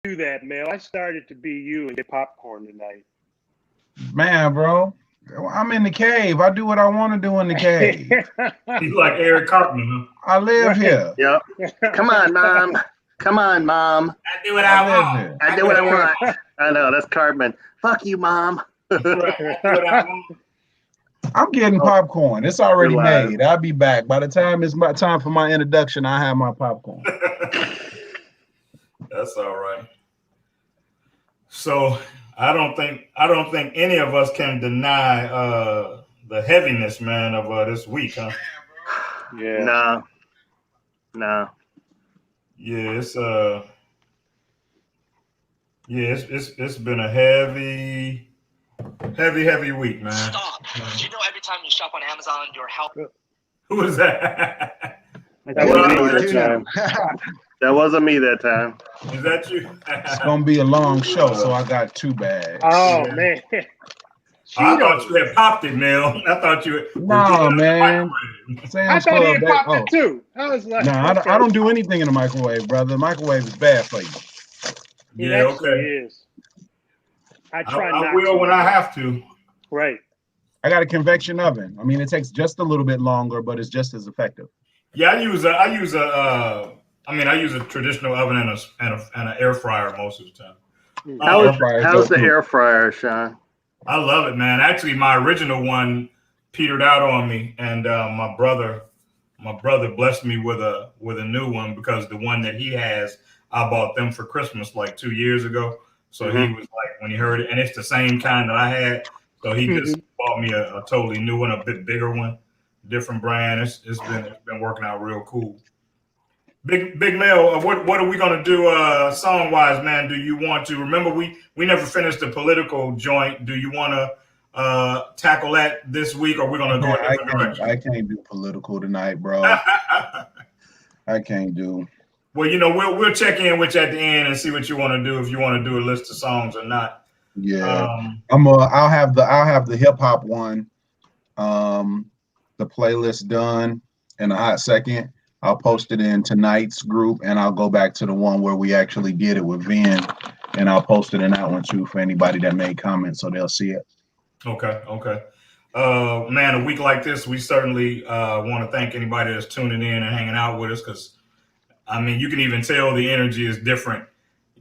do that, Mel. I started to be you and get popcorn tonight. Man, bro, I'm in the cave. I do what I want to do in the cave. He's like Eric Cartman. I live Right. here. Yep. Come on, mom. Come on, mom. I do what I I live want. here. I do what I want. I know, that's Cartman. Fuck you, mom. Right, I do what I want. I'm getting Oh, popcorn. It's already you're live. made. I'll be back. By the time it's my time for my introduction, I have my popcorn. That's all right. So I don't think any of us can deny the heaviness, man, of this week, huh? Yeah. No. Yeah, it's been a heavy week, man. Stop. Do you know every time you shop on Amazon, you're helping? Who is that? That wasn't me Well, that time. That wasn't me that time. Is that you? It's gonna be a long show, so I got 2 bags. Oh Yeah. man. I thought Cheetos. you had popped it, Mel. I thought you were No, getting it in the man. microwave. I Sam's thought he Club. had popped it too. I was like, No, I don't do anything in the microwave, brother. The microwave is bad for you. It Yeah, actually okay. is. I try I not will to. when I have to. Right. I got a convection oven. I mean, it takes just a little bit longer, but it's just as effective. Yeah, I use a traditional oven and an air fryer most of the time. Air fryer How's the dope, too. air fryer, Sean? I love it, man. Actually, my original one petered out on me, and my brother blessed me with a new one because the one that he has, I bought them for Christmas like 2 years ago. So he was like, when he heard it, and it's the same kind that I had, so he just bought me a totally new one, a bit bigger one, different brand. It's been working out real cool. Big Mel, what are we gonna do song wise, man? Do you want to remember we never finished the political joint? Do you want to tackle that this week, or we're gonna go a different direction? I can't do political tonight, bro. I can't do. Well, we'll check in with you at the end and see what you want to do, if you want to do a list of songs or not. Yeah, I'll have the hip hop one, the playlist done in a hot second. I'll post it in tonight's group, and I'll go back to the one where we actually did it with Vin, and I'll post it in that one too for anybody that made comments, so they'll see it. Okay. Man, a week like this, we certainly want to thank anybody that's tuning in and hanging out with us, because I mean, you can even tell the energy is different,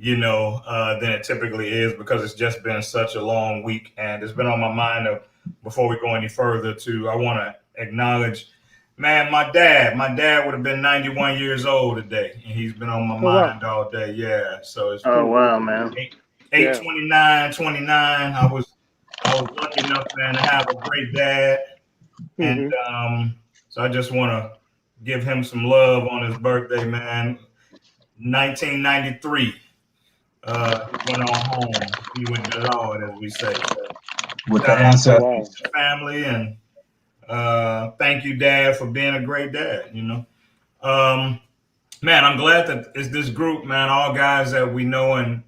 than it typically is, because it's just been such a long week. And it's been on my mind before we go any further I want to acknowledge, man, my dad would have been 91 years old today, and he's been on my mind all day. Yeah. So it's wow, man. 8/29/29. I was lucky enough, man, to have a great dad. And so I just want to give him some love on his birthday, man. 1993. He went on home. He went to the Lord, as we say. So, with the ancestors. Wow. Family, and thank you, Dad, for being a great dad. Man, I'm glad that it's this group, man, all guys that we know and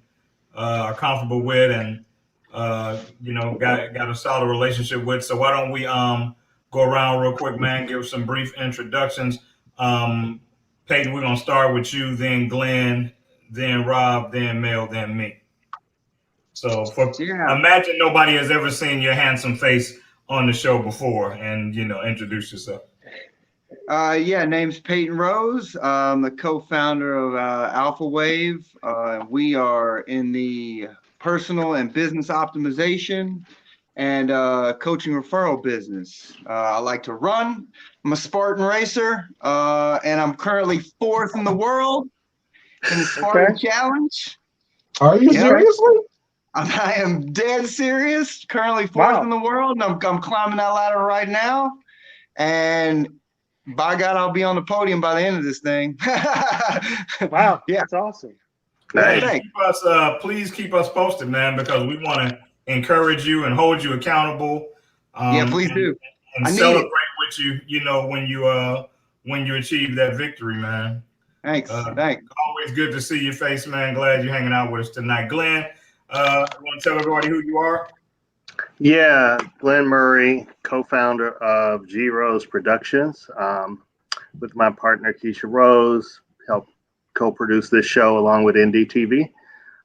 are comfortable with, and got a solid relationship with. So why don't we go around real quick, man, give some brief introductions. Peyton, we're gonna start with you, then Glenn, then Rob, then Mel, then me. So imagine nobody has ever seen your handsome face on the show before, and introduce yourself. Name's Peyton Rose. I'm the co-founder of Alpha Wave. We are in the personal and business optimization and coaching referral business. I like to run. I'm a Spartan racer, and I'm currently 4th in the world in the Spartan Challenge. Are you seriously? I am dead serious. Currently 4th in the world, and I'm climbing that ladder right now. And by God, I'll be on the podium by the end of this thing. Wow, that's awesome. Hey, please keep us posted, man, because we want to encourage you and hold you accountable. Please do. And celebrate with you, when you achieve that victory, man. Thanks. Always good to see your face, man. Glad you're hanging out with us tonight. Glenn, you want to tell everybody who you are? Yeah, Glenn Murray, co-founder of G Rose Productions, with my partner Keisha Rose, help co-produce this show along with NDTV.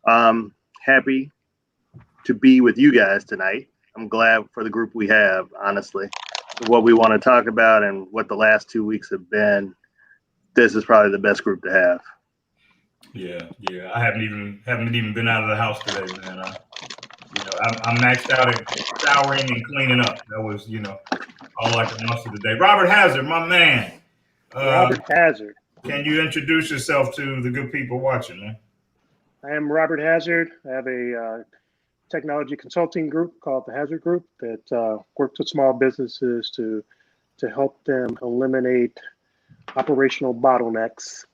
Happy to be with you guys tonight. I'm glad for the group we have, honestly. What we want to talk about and what the last 2 weeks have been, this is probably the best group to have. Yeah. I haven't even been out of the house today, man. I'm maxed out at showering and cleaning up. That was, all I could muster today. Robert Hazard, my man. Robert Hazard. Can you introduce yourself to the good people watching, man? I am Robert Hazard. I have a technology consulting group called the Hazard Group that works with small businesses to help them eliminate operational bottlenecks.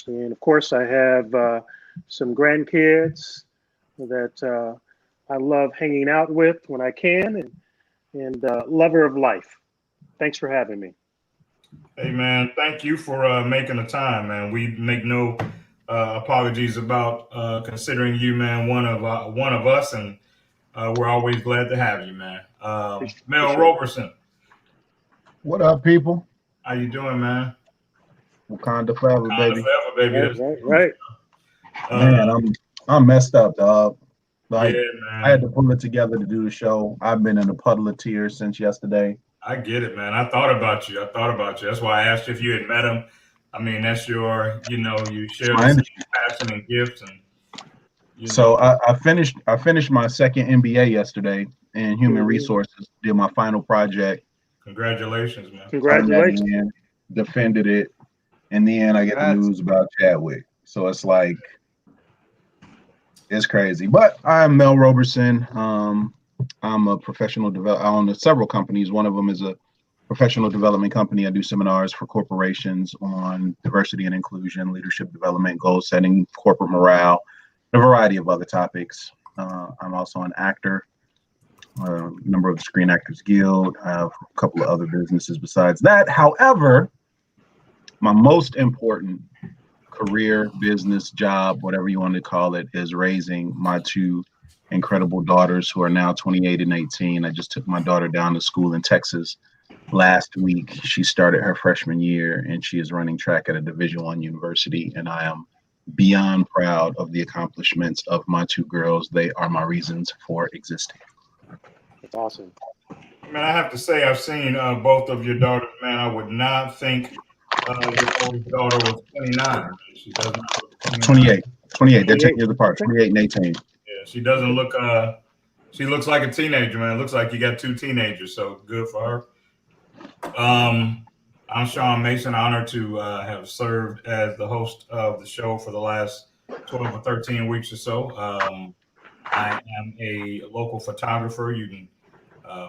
And of course, I have some grandkids that I love hanging out with when I can, and lover of life. Thanks for having me. Hey, man, thank you for making the time, man. We make no apologies about considering you, man, one of us, and we're always glad to have you, man. Mel Roberson. What up, people? How you doing, man? Wakanda forever, baby. Right. Man, I'm messed up, dog. Like, yeah, man. I had to pull it together to do the show. I've been in a puddle of tears since yesterday. I get it, man. I thought about you. That's why I asked you if you had met him. I mean, that's your, you share the same passion and gifts. And so I finished my second MBA yesterday in human resources. Did my final project. Congratulations, man. Congratulations. Defended it, and then I get the news about Chadwick. So it's like, it's crazy. But I'm Mel Roberson. I'm a professional developer. I own several companies. One of them is a professional development company. I do seminars for corporations on diversity and inclusion, leadership development, goal setting, corporate morale, a variety of other topics. I'm also an actor, a member of the Screen Actors Guild. I have a couple of other businesses besides that. However, my most important career, business, job, whatever you want to call it, is raising my two incredible daughters who are now 28 and 18. I just took my daughter down to school in Texas last week. She started her freshman year and she is running track at a Division I university. And I am beyond proud of the accomplishments of my two girls. They are my reasons for existing. That's awesome. Man, I have to say, I've seen both of your daughters, man. I would not think your oldest daughter was 29. She does not look 28. They're 10 years apart, 28 and 18. Yeah, she doesn't look, she looks like a teenager, man. It looks like you got two teenagers, so good for her. I'm Sean Mason, honored to have served as the host of the show for the last 12 or 13 weeks or so. I am a local photographer. You can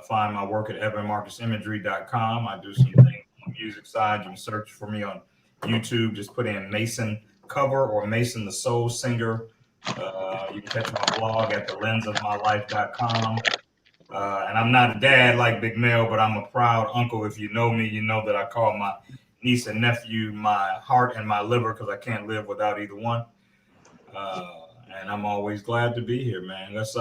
find my work at evanmarcusimagery.com. I do some things on the music side. You can search for me on YouTube. Just put in Mason Cover or Mason the Soul Singer. You can catch my blog at thelensofmylife.com. And I'm not a dad like Big Mel, but I'm a proud uncle. If you know me, you know that I call my niece and nephew my heart and my liver because I can't live without either one. And I'm always glad to be here, man. Let's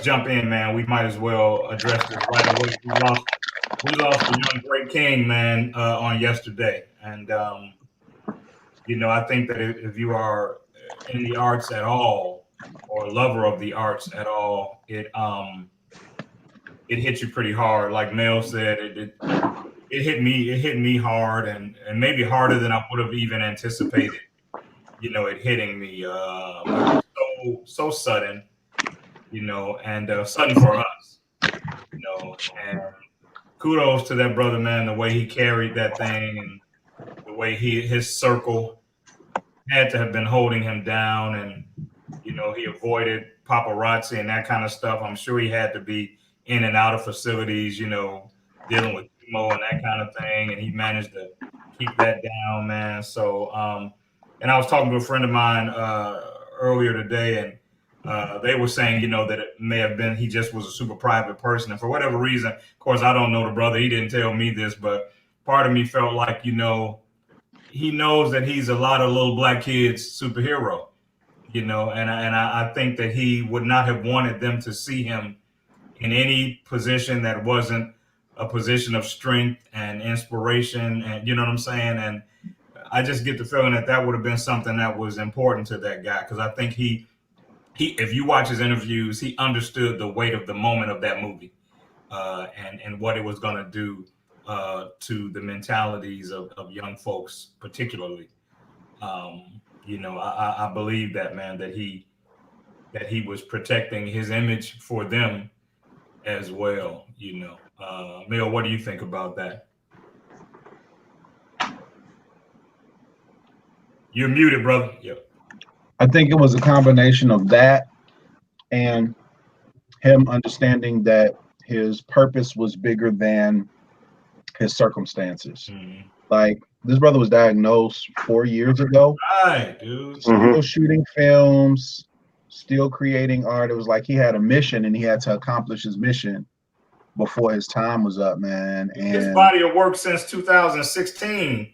jump in, man. We might as well address this right away. We lost a young great king, man, on yesterday. And, I think that if you are in the arts at all or a lover of the arts at all, it hit you pretty hard. Like Mel said, it hit me hard and maybe harder than I would have even anticipated. It hitting me so sudden, and sudden for us, and kudos to that brother, man, the way he carried that thing and the way his circle had to have been holding him down, and he avoided paparazzi and that kind of stuff. I'm sure he had to be in and out of facilities, dealing with chemo and that kind of thing, and he managed to keep that down, man. So, and I was talking to a friend of mine earlier today, and they were saying, that it may have been he just was a super private person, and for whatever reason, of course, I don't know the brother. He didn't tell me this, but part of me felt like, he knows that he's a lot of little black kids' superhero, and I think that he would not have wanted them to see him in any position that wasn't a position of strength and inspiration, and you know what I'm saying? And I just get the feeling that would have been something that was important to that guy, because I think he if you watch his interviews, he understood the weight of the moment of that movie, and what it was going to do to the mentalities of young folks, particularly. I believe that, man, that he was protecting his image for them as well. Mel, what do you think about that? You're muted, brother. Yep. I think it was a combination of that and him understanding that his purpose was bigger than his circumstances. Mm-hmm. Like, this brother was diagnosed 4 years ago. Right, dude. Still shooting films, still creating art. It was like he had a mission and he had to accomplish his mission before his time was up, man. And his body of work since 2016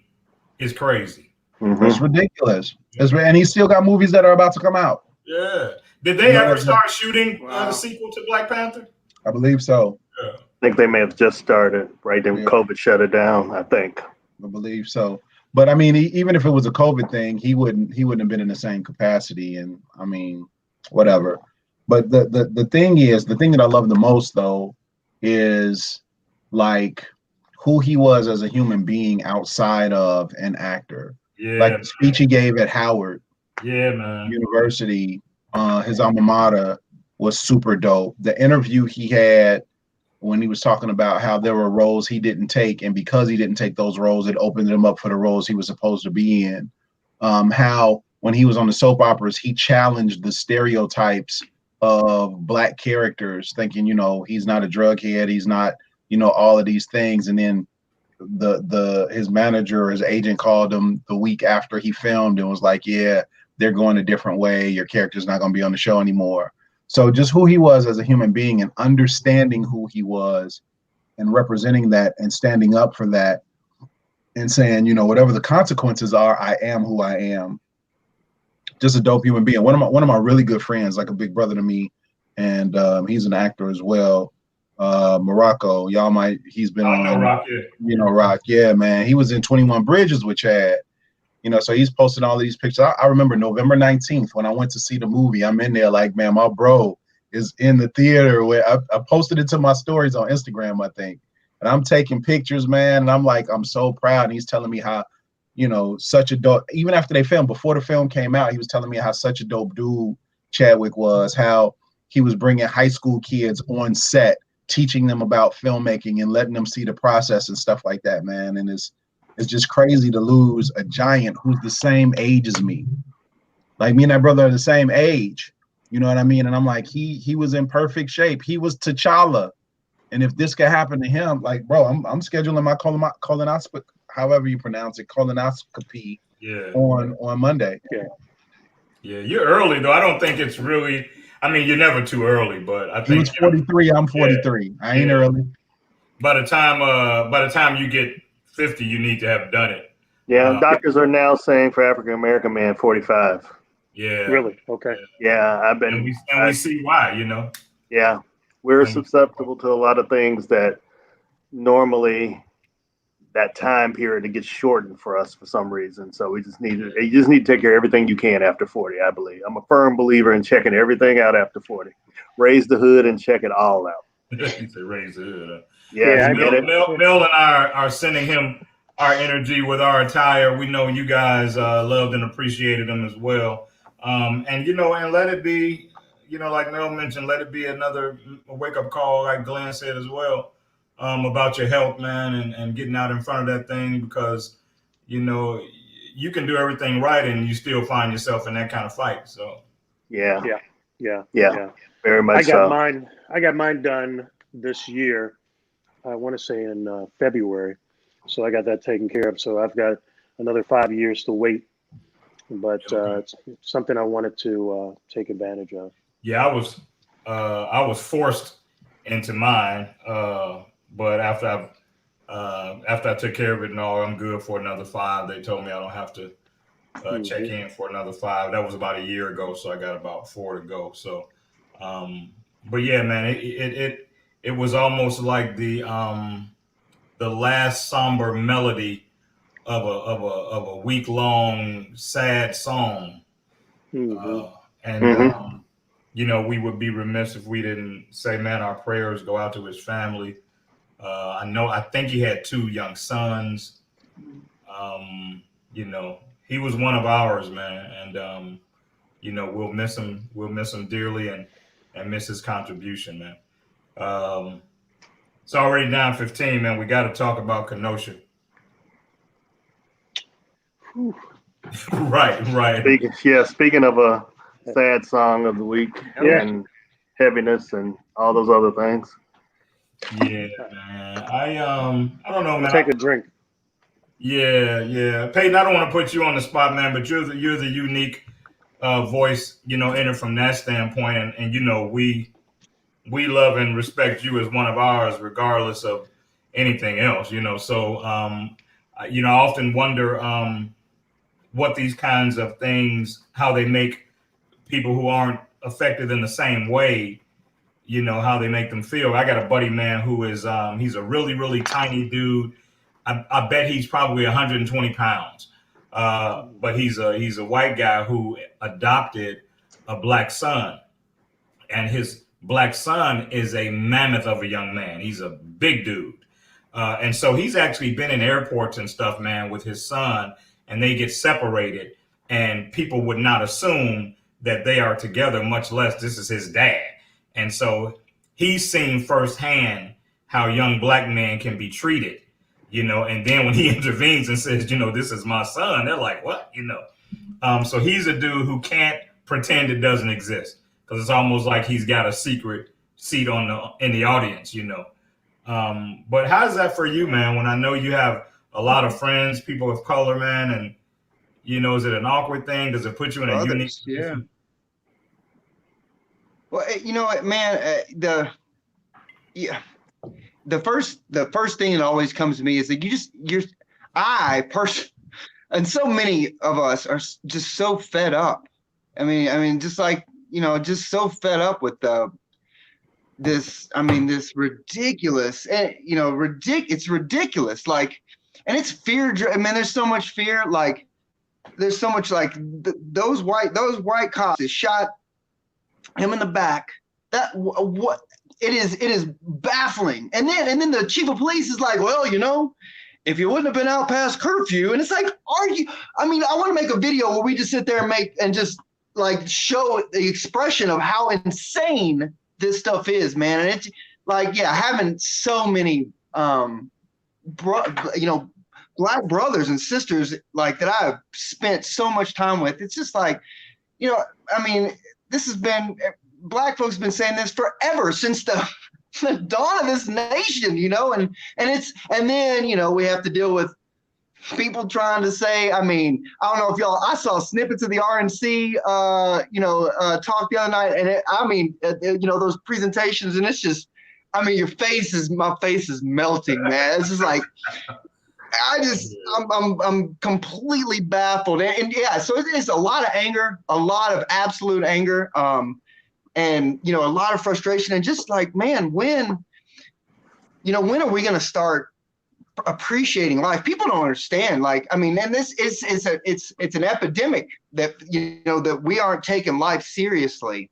is crazy. It's ridiculous. And he's still got movies that are about to come out. Yeah. Did they ever start shooting the sequel to Black Panther? I believe so. Yeah. I think they may have just started right then. COVID shut it down, I think. I believe so. But I mean, even if it was a COVID thing, he wouldn't have been in the same capacity. And I mean, whatever. But the thing that I love the most though is like who he was as a human being outside of an actor. Yeah. Like the speech he gave at Howard University, his alma mater, was super dope. The interview he had when he was talking about how there were roles he didn't take, and because he didn't take those roles, it opened him up for the roles he was supposed to be in. How when he was on the soap operas, he challenged the stereotypes of Black characters, thinking, he's not a drug head, he's not, all of these things. And then his manager or his agent called him the week after he filmed and was like, yeah, they're going a different way. Your character's not going to be on the show anymore. So just who he was as a human being and understanding who he was and representing that and standing up for that and saying, whatever the consequences are, I am who I am. Just a dope human being. One of my really good friends, like a big brother to me, and he's an actor as well. Morocco, he's been on Rock, Rock, yeah, man. He was in 21 Bridges with Chad, so he's posted all these pictures. I remember November 19th when I went to see the movie. I'm in there like, man, my bro is in the theater. Where I posted it to my stories on Instagram, I think, and I'm taking pictures, man, and I'm like, I'm so proud. And he's telling me how, such a dope. Even after they filmed, before the film came out, he was telling me how such a dope dude Chadwick was, how he was bringing high school kids on set, teaching them about filmmaking and letting them see the process and stuff like that, man. And it's just crazy to lose a giant who's the same age as me. Like, me and that brother are the same age. You know what I mean? And I'm like, he was in perfect shape. He was T'Challa. And if this could happen to him, like, bro, I'm scheduling my colonoscopy, however you pronounce it, colonoscopy on Monday. Yeah, you're early though. I don't think it's really, I mean, you're never too early, but I think he was 43. I'm 43. I ain't early. By the time you get 50, you need to have done it. Yeah, doctors are now saying for African American man 45. Yeah. Really? Okay. Yeah, I've been. And we see why, Yeah, we're susceptible to a lot of things that normally that time period it gets shortened for us for some reason. So you just need to take care of everything you can after 40. I believe I'm a firm believer in checking everything out after 40. Raise the hood and check it all out. You say raise the hood. Yeah, Mel and I are sending him our energy with our attire. We know you guys loved and appreciated him as well. And let it be, like Mel mentioned, let it be another wake up call, like Glenn said as well, about your health, man, and getting out in front of that thing, because, you can do everything right and you still find yourself in that kind of fight. So, yeah, very much. I got mine done this year. I want to say in February. So I got that taken care of. So I've got another 5 years to wait. But it's something I wanted to take advantage of. Yeah, I was forced into mine, but after I took care of it and all, I'm good for another 5. They told me I don't have to check in for another 5. That was about a year ago, so I got about 4 to go. So, but yeah, man, it was almost like the last somber melody of a week-long sad song. we would be remiss if we didn't say, man, our prayers go out to his family. I think he had 2 young sons. He was one of ours, man. And, we'll miss him. We'll miss him dearly and miss his contribution, man. It's already down 15, man. We got to talk about Kenosha. Right. Speaking of a sad song of the week and heaviness and all those other things. Yeah, man. I don't know, man. Take a drink. Yeah. Peyton, I don't want to put you on the spot, man, but you're the unique voice, in it from that standpoint, and we love and respect you as one of ours, regardless of anything else, So, I often wonder what these kinds of things, how they make people who aren't affected in the same way, how they make them feel. I got a buddy, man, who is he's a really, really tiny dude. I bet he's probably 120 pounds. But he's a white guy who adopted a black son, and his black son is a mammoth of a young man. He's a big dude. And so he's actually been in airports and stuff, man, with his son, and they get separated, and people would not assume that they are together, much less this is his dad. And so he's seen firsthand how young black men can be treated, and then when he intervenes and says, this is my son, they're like, what? So he's a dude who can't pretend it doesn't exist, because it's almost like he's got a secret seat in the audience, But how's that for you, man, when I know you have a lot of friends, people of color, man, and, is it an awkward thing? Does it put you in a unique position? Well, you know what, man, the first thing that always comes to me is that and so many of us are just so fed up. I mean, just like, just so fed up with this ridiculous, and it's ridiculous. Like, and it's fear. I mean, there's so much fear. Like, there's so much, like, those white cops that shot him in the back. That what it is baffling. And then the chief of police is like, well, if you wouldn't have been out past curfew, and it's like, I want to make a video where we just sit there and just like show the expression of how insane this stuff is, man. And it's like, having so many black brothers and sisters like that I've spent so much time with. It's just like, this has been, black folks have been saying this forever, since the dawn of this nation, and then we have to deal with people trying to say, I don't know if I saw snippets of the RNC, talk the other night, and those presentations, and it's just, my face is melting, man. It's just like, I'm completely baffled. And so it's a lot of anger, a lot of absolute anger, and, a lot of frustration, and just like, man, when are we going to start appreciating life? People don't understand. Like, and this is it's an epidemic that, that we aren't taking life seriously,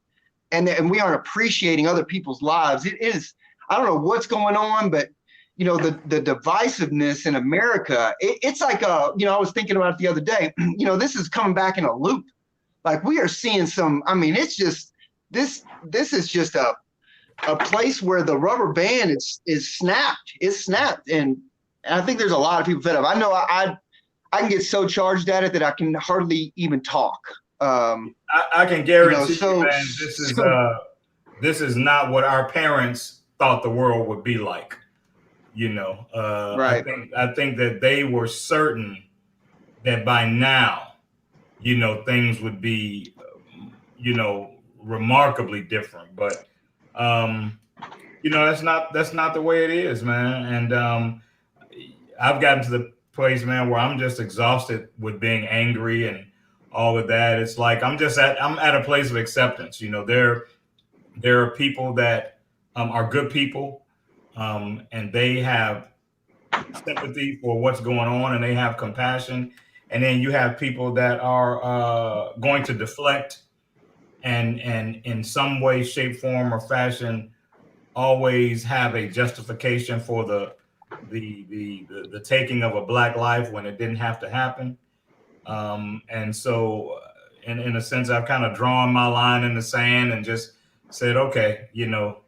and we aren't appreciating other people's lives. It is, I don't know what's going on, but the divisiveness in America, it's like, I was thinking about it the other day, this is coming back in a loop. Like, we are seeing some, it's just, this is just a place where the rubber band is snapped. It's snapped. And I think there's a lot of people fed up. I know I can get so charged at it that I can hardly even talk. I can guarantee you, man, this is not what our parents thought the world would be like. Right. I think that they were certain that by now, things would be, remarkably different. But, that's not the way it is, man. And I've gotten to the place, man, where I'm just exhausted with being angry and all of that. It's like I'm at a place of acceptance. There are people that are good people. And they have sympathy for what's going on, and they have compassion. And then you have people that are going to deflect and in some way, shape, form, or fashion, always have a justification for the taking of a black life when it didn't have to happen. And so, in a sense, I've kind of drawn my line in the sand and just said, okay, you know,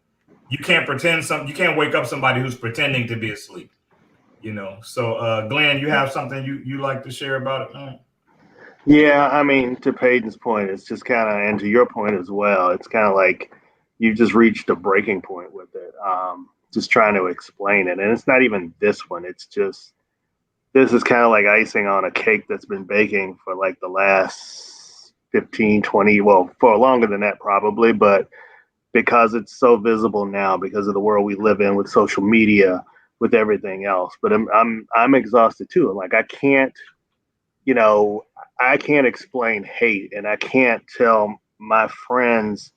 you can't you can't wake up somebody who's pretending to be asleep, you know. So, Glenn, you have something you like to share about it? Yeah, I mean, to Peyton's point, it's just kind of, and to your point as well, it's kind of like you just reached a breaking point with it. Just trying to explain it. And it's not even this one. It's just, this is kind of like icing on a cake that's been baking for like the last 15, 20, well, for longer than that probably, but because it's so visible now, because of the world we live in with social media, with everything else. But I'm exhausted too. Like I can't, you know, I can't explain hate, and I can't tell my friends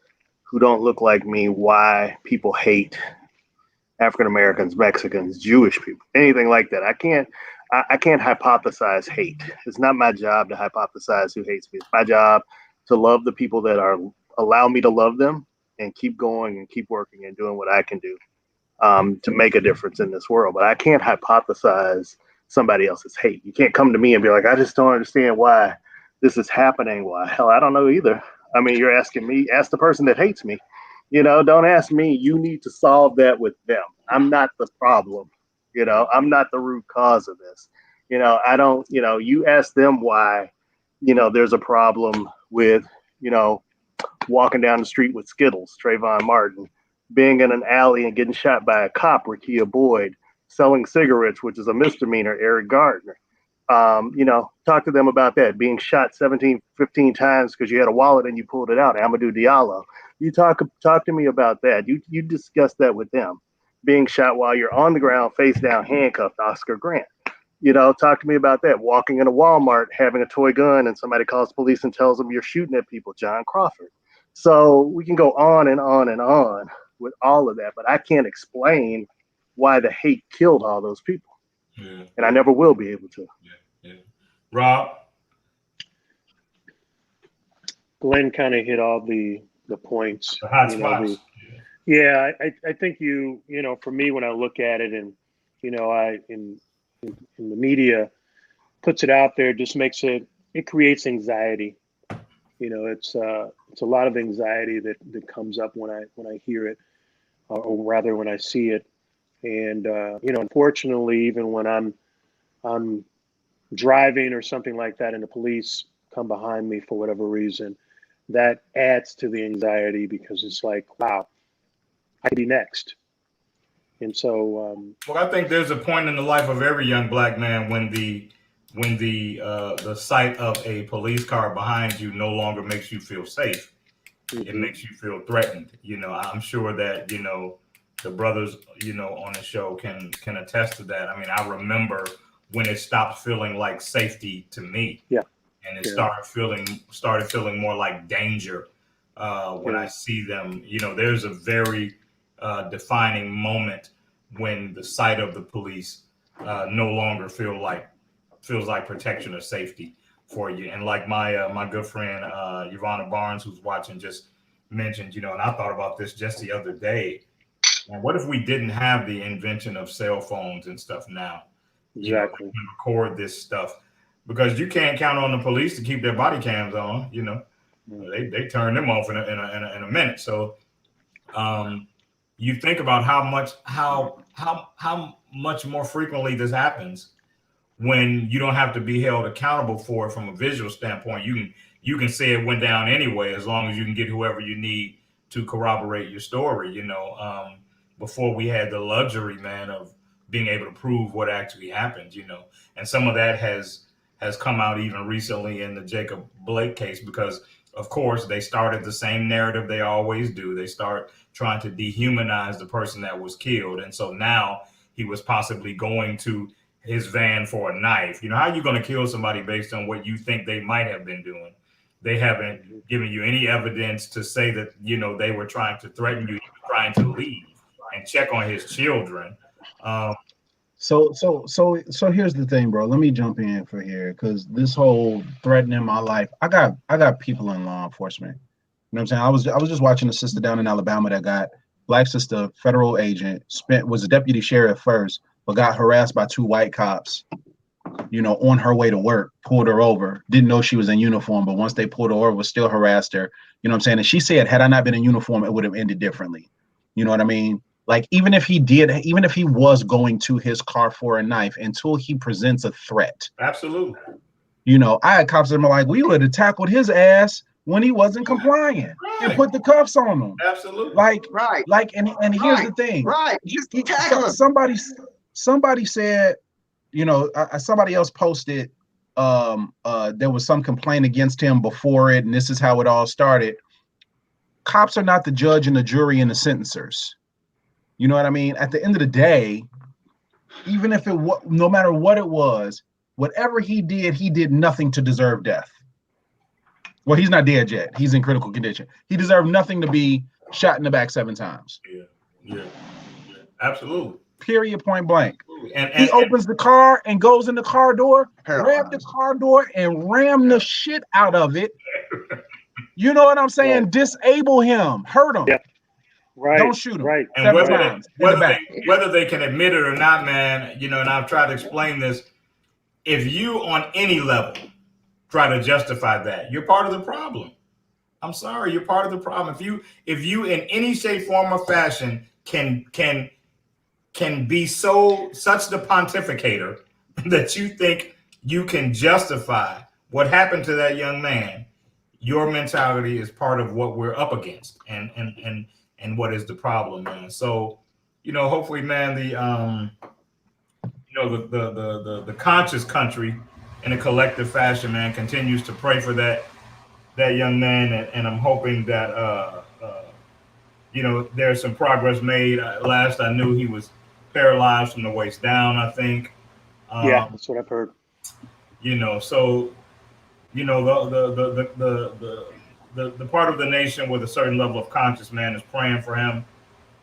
who don't look like me why people hate African Americans, Mexicans, Jewish people, anything like that. I can't hypothesize hate. It's not my job to hypothesize who hates me. It's my job to love the people that are allow me to love them and keep going and keep working and doing what I can do to make a difference in this world. But I can't hypothesize somebody else's hate. You can't come to me and be like, I just don't understand why this is happening. Why? Hell, I don't know either. I mean, you're asking me, ask the person that hates me. You know, don't ask me. You need to solve that with them. I'm not the problem. You know, I'm not the root cause of this. You know, I don't, you know, you ask them why, you know, there's a problem with, you know, walking down the street with Skittles, Trayvon Martin, being in an alley and getting shot by a cop, Rekia Boyd, selling cigarettes, which is a misdemeanor, Eric Gardner. You know, talk to them about that, being shot 17, 15 times because you had a wallet and you pulled it out, Amadou Diallo. You talk to me about that. You discuss that with them. Being shot while you're on the ground, face down, handcuffed, Oscar Grant. You know, talk to me about that. Walking in a Walmart, having a toy gun, and somebody calls police and tells them you're shooting at people, John Crawford. So we can go on and on and on with all of that, but I can't explain why the hate killed all those people. Yeah. And I never will be able to. Yeah. Rob? Glenn kind of hit all the points. The hot spots. Yeah, I think you know, for me, when I look at it, and you know, in the media puts it out there, just makes it creates anxiety. You know, it's a lot of anxiety that comes up when I hear it, or rather when I see it. And you know, unfortunately, even when I'm driving or something like that, and the police come behind me for whatever reason, that adds to the anxiety, because it's like, wow, I could be next. And so, well, I think there's a point in the life of every young black man when the sight of a police car behind you no longer makes you feel safe. Mm-hmm. It makes you feel threatened. You know, I'm sure that, you know, the brothers, you know, on the show can attest to that. I mean, I remember when it stopped feeling like safety to me. Yeah. And it started feeling more like danger when I see them. You know, there's a very defining moment when the sight of the police no longer feels like protection or safety for you. And like my good friend Yvonne Barnes, who's watching, just mentioned, you know, and I thought about this just the other day. And what if we didn't have the invention of cell phones and stuff now? Exactly. You know, we can record this stuff, because you can't count on the police to keep their body cams on. You know, they turn them off in a minute. So you think about how much more frequently this happens when you don't have to be held accountable for it from a visual standpoint. You can say it went down anyway, as long as you can get whoever you need to corroborate your story. You know, before we had the luxury, man, of being able to prove what actually happened. You know, and some of that has come out even recently in the Jacob Blake case, because of course they started the same narrative they always do. They start trying to dehumanize the person that was killed. And so now he was possibly going to his van for a knife. You know, how are you going to kill somebody based on what you think they might have been doing? They haven't given you any evidence to say that, you know, they were trying to threaten you, trying to leave and check on his children. So here's the thing, bro. Let me jump in for here, because this whole threatening my life, I got people in law enforcement. You know what I'm saying? I was just watching a sister down in Alabama that got black sister, federal agent, was a deputy sheriff first, but got harassed by 2 white cops, you know, on her way to work, pulled her over, didn't know she was in uniform, but once they pulled her over, still harassed her. You know what I'm saying? And she said, had I not been in uniform, it would have ended differently. You know what I mean? Like, even if he was going to his car for a knife, until he presents a threat. Absolutely. You know, I had cops that were like, we would have tackled his ass when he wasn't complying and put the cuffs on him. Absolutely. Like, Right. like, and here's the thing. Right. Just tackle him. Somebody said, you know, somebody else posted, there was some complaint against him before it, and this is how it all started. Cops are not the judge and the jury and the sentencers. You know what I mean? At the end of the day, even if no matter what it was, whatever he did nothing to deserve death. Well, he's not dead yet. He's in critical condition. He deserved nothing to be shot in the back 7 times. Yeah. Absolutely. Period, point blank. And he opens the car and goes in the car door, grab the Paralyzed. car door and ram the shit out of it. You know what I'm saying? Right. Disable him, hurt him. Yeah. Right. Don't shoot him. Right. And 7 times in the back. whether they can admit it or not, man, you know, and I've tried to explain this. If you on any level try to justify that, you're part of the problem. I'm sorry, you're part of the problem. If you in any shape, form, or fashion can be such the pontificator that you think you can justify what happened to that young man, your mentality is part of what we're up against and what is the problem, man. So, you know, hopefully, man, the conscious country in a collective fashion, man, continues to pray for that young man, and I'm hoping that you know, there's some progress made. Last I knew, he was paralyzed from the waist down, I think. Yeah, that's what I've heard. You know, so you know, the part of the nation with a certain level of conscience, man, is praying for him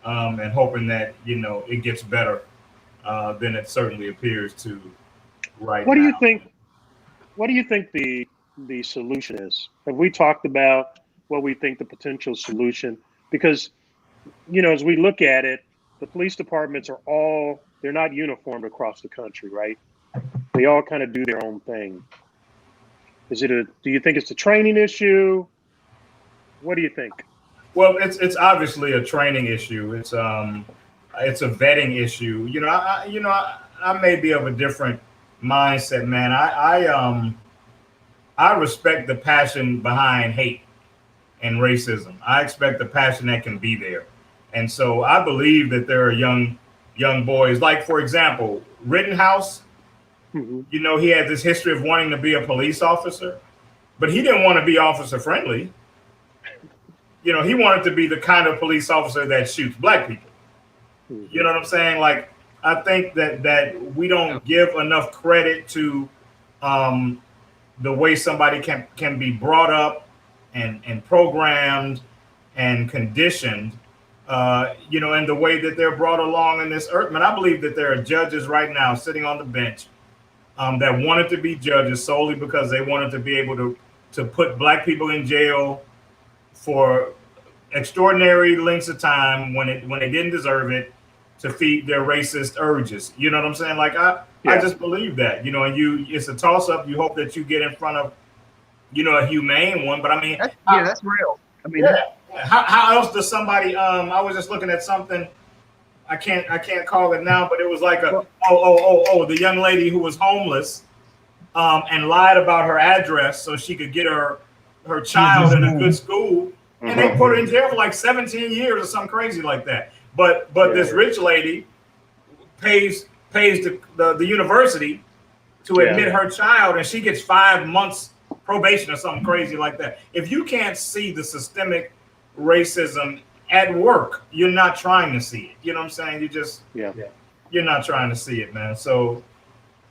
and hoping that, you know, it gets better than it certainly appears to right now. What do you think the solution is? Have we talked about what we think the potential solution? Because, you know, as we look at it, the police departments they're not uniformed across the country, right? They all kind of do their own thing. Do you think it's a training issue? What do you think? Well, it's obviously a training issue. It's a vetting issue. You know, I may be of a different mindset, man. I respect the passion behind hate and racism. I expect the passion that can be there. And so I believe that there are young boys, like, for example, Rittenhouse. Mm-hmm. You know, he had this history of wanting to be a police officer, but he didn't want to be officer friendly. You know, he wanted to be the kind of police officer that shoots black people. Mm-hmm. You know what I'm saying? Like, I think that we don't give enough credit to the way somebody can be brought up and programmed and conditioned, you know, and the way that they're brought along in this earth. Man, I believe that there are judges right now sitting on the bench that wanted to be judges solely because they wanted to be able to put black people in jail for extraordinary lengths of time when they didn't deserve it, to feed their racist urges. You know what I'm saying? Like, I just believe that, you know, and it's a toss up. You hope that you get in front of, you know, a humane one, but I mean, that's real. I mean, how else does somebody, I was just looking at something, I can't call it now, but it was like the young lady who was homeless and lied about her address so she could get her child in a good school. And they put her in jail for like 17 years or something crazy like that. But this rich lady pays the university to admit her child, and she gets 5 months probation or something crazy like that. If you can't see the systemic racism at work, you're not trying to see it. You know what I'm saying? You're not trying to see it, man. So,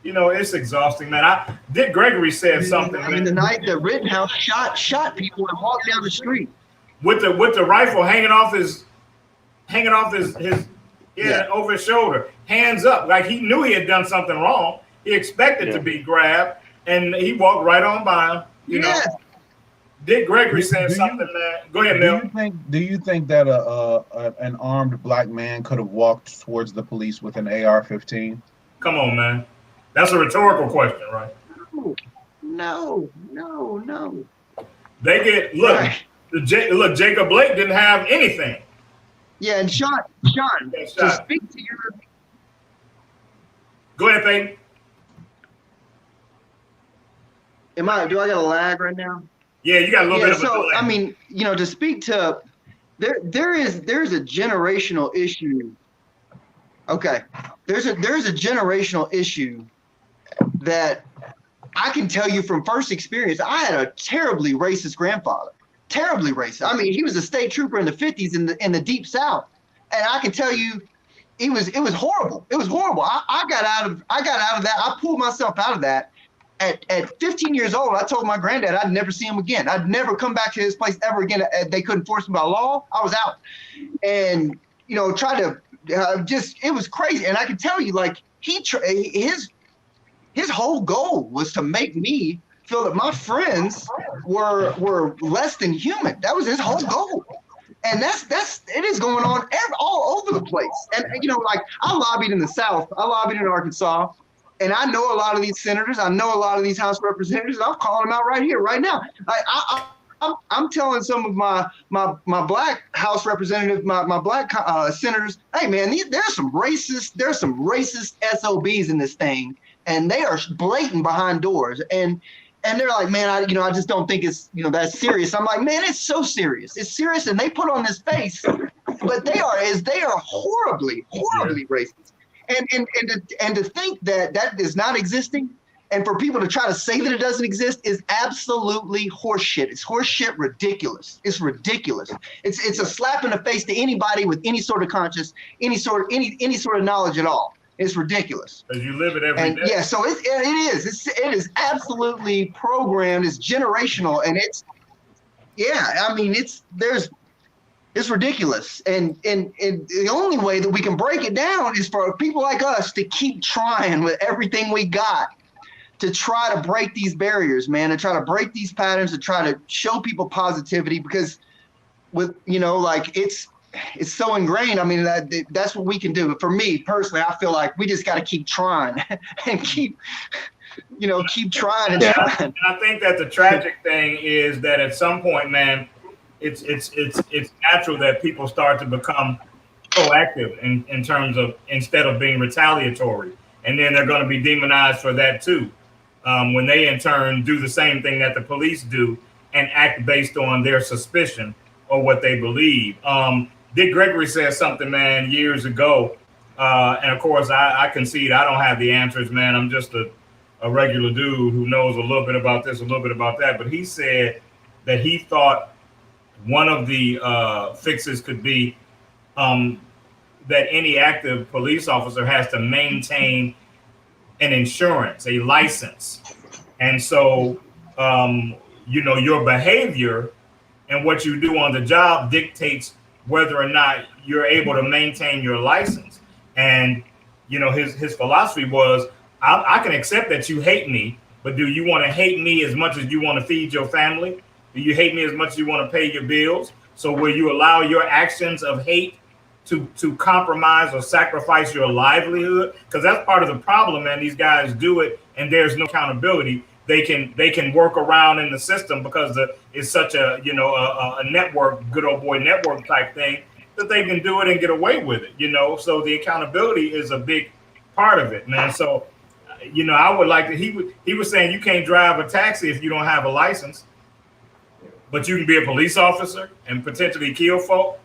you know, it's exhausting, man. Dick Gregory said something. I mean, the night that Rittenhouse shot people and walked down the street with the rifle hanging off his over his shoulder, hands up, like he knew he had done something wrong. He expected to be grabbed, and he walked right on by him. You know, Dick Gregory said something, man. Go ahead, Mel. Do you think that an armed black man could have walked towards the police with an AR-15? Come on, man. That's a rhetorical question, right? No. They get look. Right. Look, Jacob Blake didn't have anything. Yeah, and Sean, to speak to your. Go ahead, Peyton. Do I got a lag right now? Yeah, you got a little bit of a delay. I mean, to speak to, there's a generational issue. Okay, there's a generational issue that I can tell you from first experience. I had a terribly racist grandfather, terribly racist. I mean, he was a state trooper in the 50s in the Deep South, and I can tell you, it was horrible. It was horrible. I got out of that. I pulled myself out of that. At 15 years old, I told my granddad I'd never see him again. I'd never come back to his place ever again. They couldn't force me by law. I was out. And, try to it was crazy. And I can tell you, like, his whole goal was to make me feel that my friends were less than human. That was his whole goal. And it is going on all over the place. And, like, I lobbied in the South. I lobbied in Arkansas. And I know a lot of these senators. I know a lot of these House representatives. And I'm calling them out right here, right now. I'm telling some of my black House representatives, my black senators, hey man, there's some racist SOBs in this thing, and they are blatant behind doors. And they're like, man, I just don't think it's that serious. I'm like, man, it's so serious. It's serious, and they put on this face, but they are horribly racist. And to think that is not existing, and for people to try to say that it doesn't exist is absolutely horseshit. It's horseshit ridiculous. It's ridiculous. It's a slap in the face to anybody with any sort of conscience, any sort of knowledge at all. It's ridiculous. Because you live it every day. Yeah, so it is absolutely programmed. It's generational, and it's ridiculous. And the only way that we can break it down is for people like us to keep trying with everything we got to try to break these barriers, man, to try to break these patterns, to try to show people positivity, because with, like it's so ingrained. I mean, that's what we can do. But for me personally, I feel like we just got to keep trying and keep trying and trying. And I think that the tragic thing is that at some point, man, it's natural that people start to become proactive in terms of, instead of being retaliatory, and then they're going to be demonized for that too, when they in turn do the same thing that the police do and act based on their suspicion or what they believe. Dick Gregory said something, man, years ago, and of course I concede I don't have the answers, man. I'm just a regular dude who knows a little bit about this, a little bit about that, but he said that he thought one of the fixes could be that any active police officer has to maintain an insurance, a license. And so, your behavior and what you do on the job dictates whether or not you're able to maintain your license. And, his philosophy was, I can accept that you hate me, but do you want to hate me as much as you want to feed your family? Do you hate me as much as you want to pay your bills? So will you allow your actions of hate to compromise or sacrifice your livelihood? Because that's part of the problem, man. These guys do it and there's no accountability. They can work around in the system because it's such a network, good old boy network type thing, that they can do it and get away with it, So the accountability is a big part of it, man. So, I would like to, he was saying you can't drive a taxi if you don't have a license, but you can be a police officer and potentially kill folk.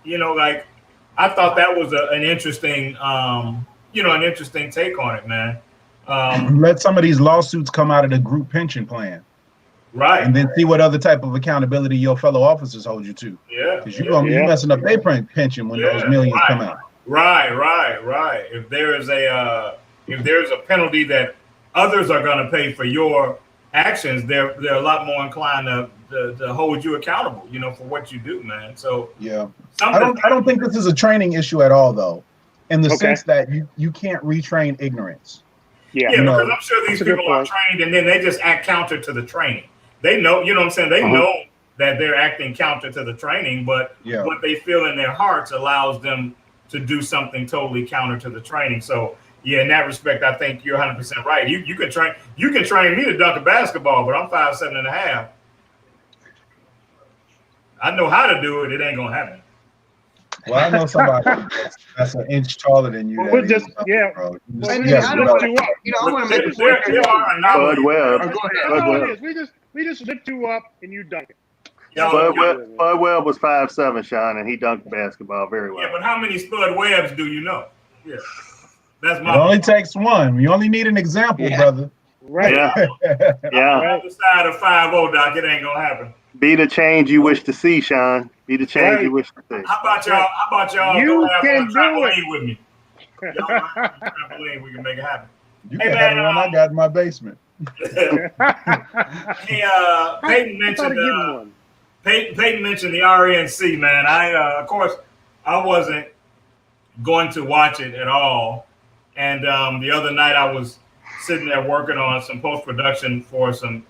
I thought that was an interesting, an interesting take on it, man. Let some of these lawsuits come out of the group pension plan. Right. And then see what other type of accountability your fellow officers hold you to. Yeah. Because you messing up their pension when those millions come out. Right. If there is a penalty that others are going to pay for your actions, they're a lot more inclined to hold you accountable, for what you do, man. So yeah, I don't think this is a training issue at all, though, in the sense that you can't retrain ignorance. Yeah, because I'm sure these people are trained and then they just act counter to the training. They know, what I'm saying? They know that they're acting counter to the training, but Yeah. what they feel in their hearts allows them to do something totally counter to the training. So yeah, in that respect, I think you're 100% right. You can train me to dunk a basketball, but I'm 5'7.5". I know how to do it. It ain't gonna happen. Well, I know somebody that's an inch taller than you. Well, that we'll is, just, yeah. bro. You Well, just- And you I gotta don't develop- want to, I want to make a There point. are Bud anomalies. Webb. Oh, go ahead. That's Bud all Webb. it is. We just lift you up and you dunk it. Bud Webb was 5'7", Sean, and he dunked basketball very well. Yeah, but how many Spud Webbs do you know? Yeah, that's It my only takes one. You only need an example, Yeah. brother. Right. Yeah, yeah. Right. other side of 5'0", Doc. It ain't gonna happen. Be the change you wish to see, Sean. Be the change you wish to see. How about y'all? You go have can one do it. trampoline with me. Y'all go have one trampoline. We can make it happen. You Hey, can man, have the one I got in my basement. Hey, Peyton mentioned one. Peyton mentioned the RNC, man. Of course, I wasn't going to watch it at all. And the other night, I was sitting there working on some post production for some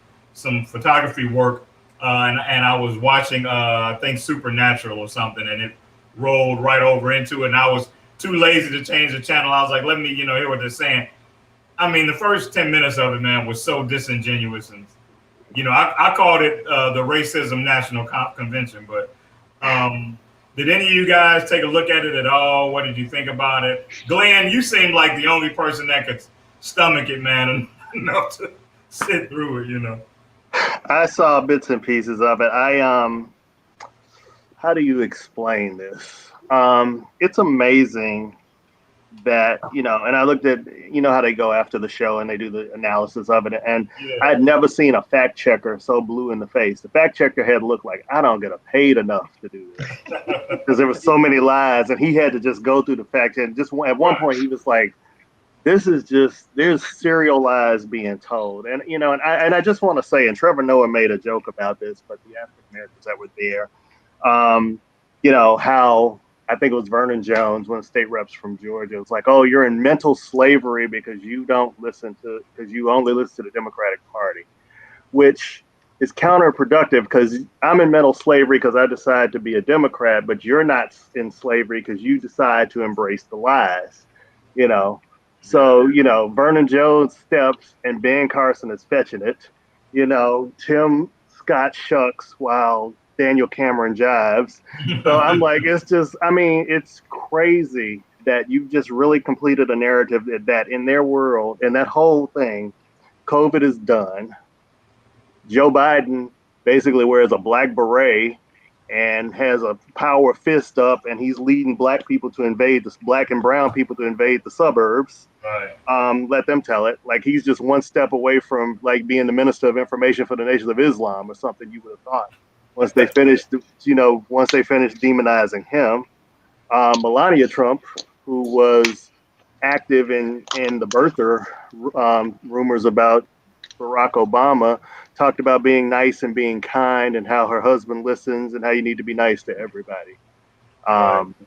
photography work, and I was watching I think Supernatural or something, and it rolled right over into it. And I was too lazy to change the channel. I was like, let me hear what they're saying. I mean, the first 10 minutes of it, man, was so disingenuous, and I called it the Racism National Convention. But did any of you guys take a look at it at all? What did you think about it? Glenn, you seemed like the only person that could stomach it, man, enough to sit through it. I saw bits and pieces of it. How do you explain this? It's amazing that, and I looked at, how they go after the show and they do the analysis of it. And I had never seen a fact checker so blue in the face. The fact checker had looked like, I don't get paid enough to do this, because there were so many lies, and he had to just go through the fact. And just at one point he was like, there's serial lies being told. And, and I just want to say, and Trevor Noah made a joke about this, but the African Americans that were there, how I think it was Vernon Jones, one of the state reps from Georgia, was like, oh, you're in mental slavery because you only listen to the Democratic Party, which is counterproductive, because I'm in mental slavery because I decide to be a Democrat, but you're not in slavery because you decide to embrace the lies, So, Vernon Jones steps and Ben Carson is fetching it. Tim Scott shucks while Daniel Cameron jives. So I'm like, it's crazy that you've just really completed a narrative that in their world, and that whole thing, COVID is done. Joe Biden basically wears a black beret and has a power fist up, and he's leading black and brown people to invade the suburbs. Right. Let them tell it. Like, he's just one step away from like being the Minister of Information for the Nation of Islam or something, you would have thought. Once they finished demonizing him. Melania Trump, who was active in the birther rumors about Barack Obama, talked about being nice and being kind, and how her husband listens, and how you need to be nice to everybody.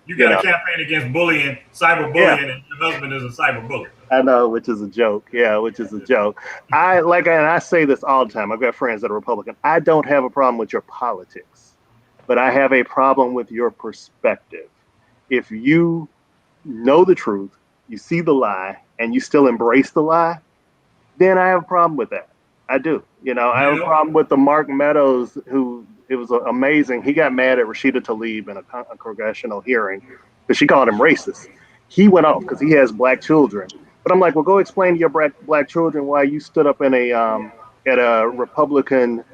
You got a campaign against bullying, cyberbullying, and your husband is a cyberbully. I know, which is a joke. Yeah, which is a joke. And I say this all the time. I've got friends that are Republican. I don't have a problem with your politics, but I have a problem with your perspective. If you know the truth, you see the lie, and you still embrace the lie, then I have a problem with that. I do. I have a problem with the Mark Meadows, who, it was amazing. He got mad at Rashida Tlaib in a congressional hearing because she called him racist. He went off because he has black children. But I'm like, well, go explain to your black children why you stood up in at a Republican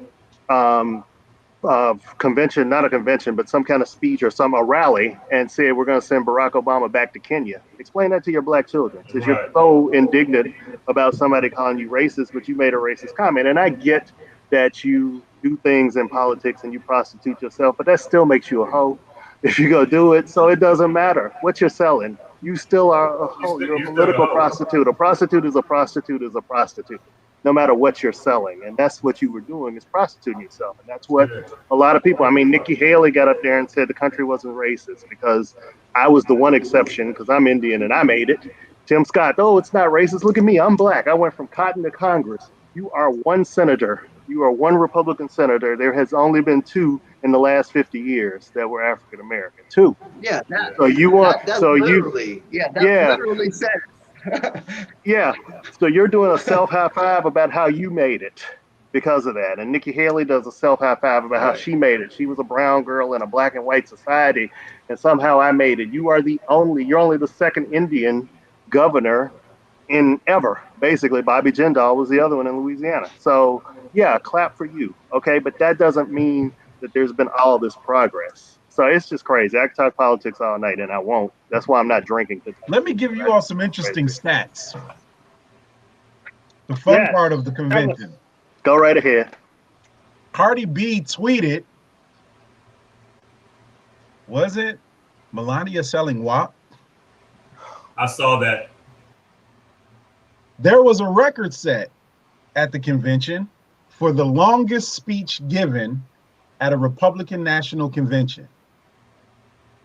convention, not a convention, but some kind of speech or a rally, and said we're going to send Barack Obama back to Kenya. Explain that to your black children, because you're so indignant about somebody calling you racist, but you made a racist comment. And I get that you do things in politics and you prostitute yourself, but that still makes you a hoe if you go do it. So it doesn't matter what you're selling. You still are a hoe. You're a political prostitute. A prostitute is a prostitute is a prostitute, no matter what you're selling. And that's what you were doing, is prostituting yourself. And that's what a lot of people, Nikki Haley got up there and said the country wasn't racist because I was the one exception because I'm Indian and I made it. Tim Scott, oh, it's not racist. Look at me. I'm black. I went from cotton to Congress. You are one senator You are one Republican senator. There has only been 2 in the last 50 years that were African American. 2. Yeah, So you want, that so you, literally, yeah, that yeah, literally says. yeah. So you're doing a self high five about how you made it because of that. And Nikki Haley does a self high five about how Right. she made it. She was a brown girl in a black and white society, and somehow I made it. You're only the second Indian governor in ever. Basically, Bobby Jindal was the other one in Louisiana. So yeah, clap for you. Okay, but that doesn't mean that there's been all this progress. So it's just crazy. I can talk politics all night, and I won't. That's why I'm not drinking. Let me give you all some interesting stats. The fun Yes. part of the convention. Go right ahead. Cardi B tweeted, was it Melania selling WAP? I saw that. There was a record set at the convention for the longest speech given at a Republican National Convention.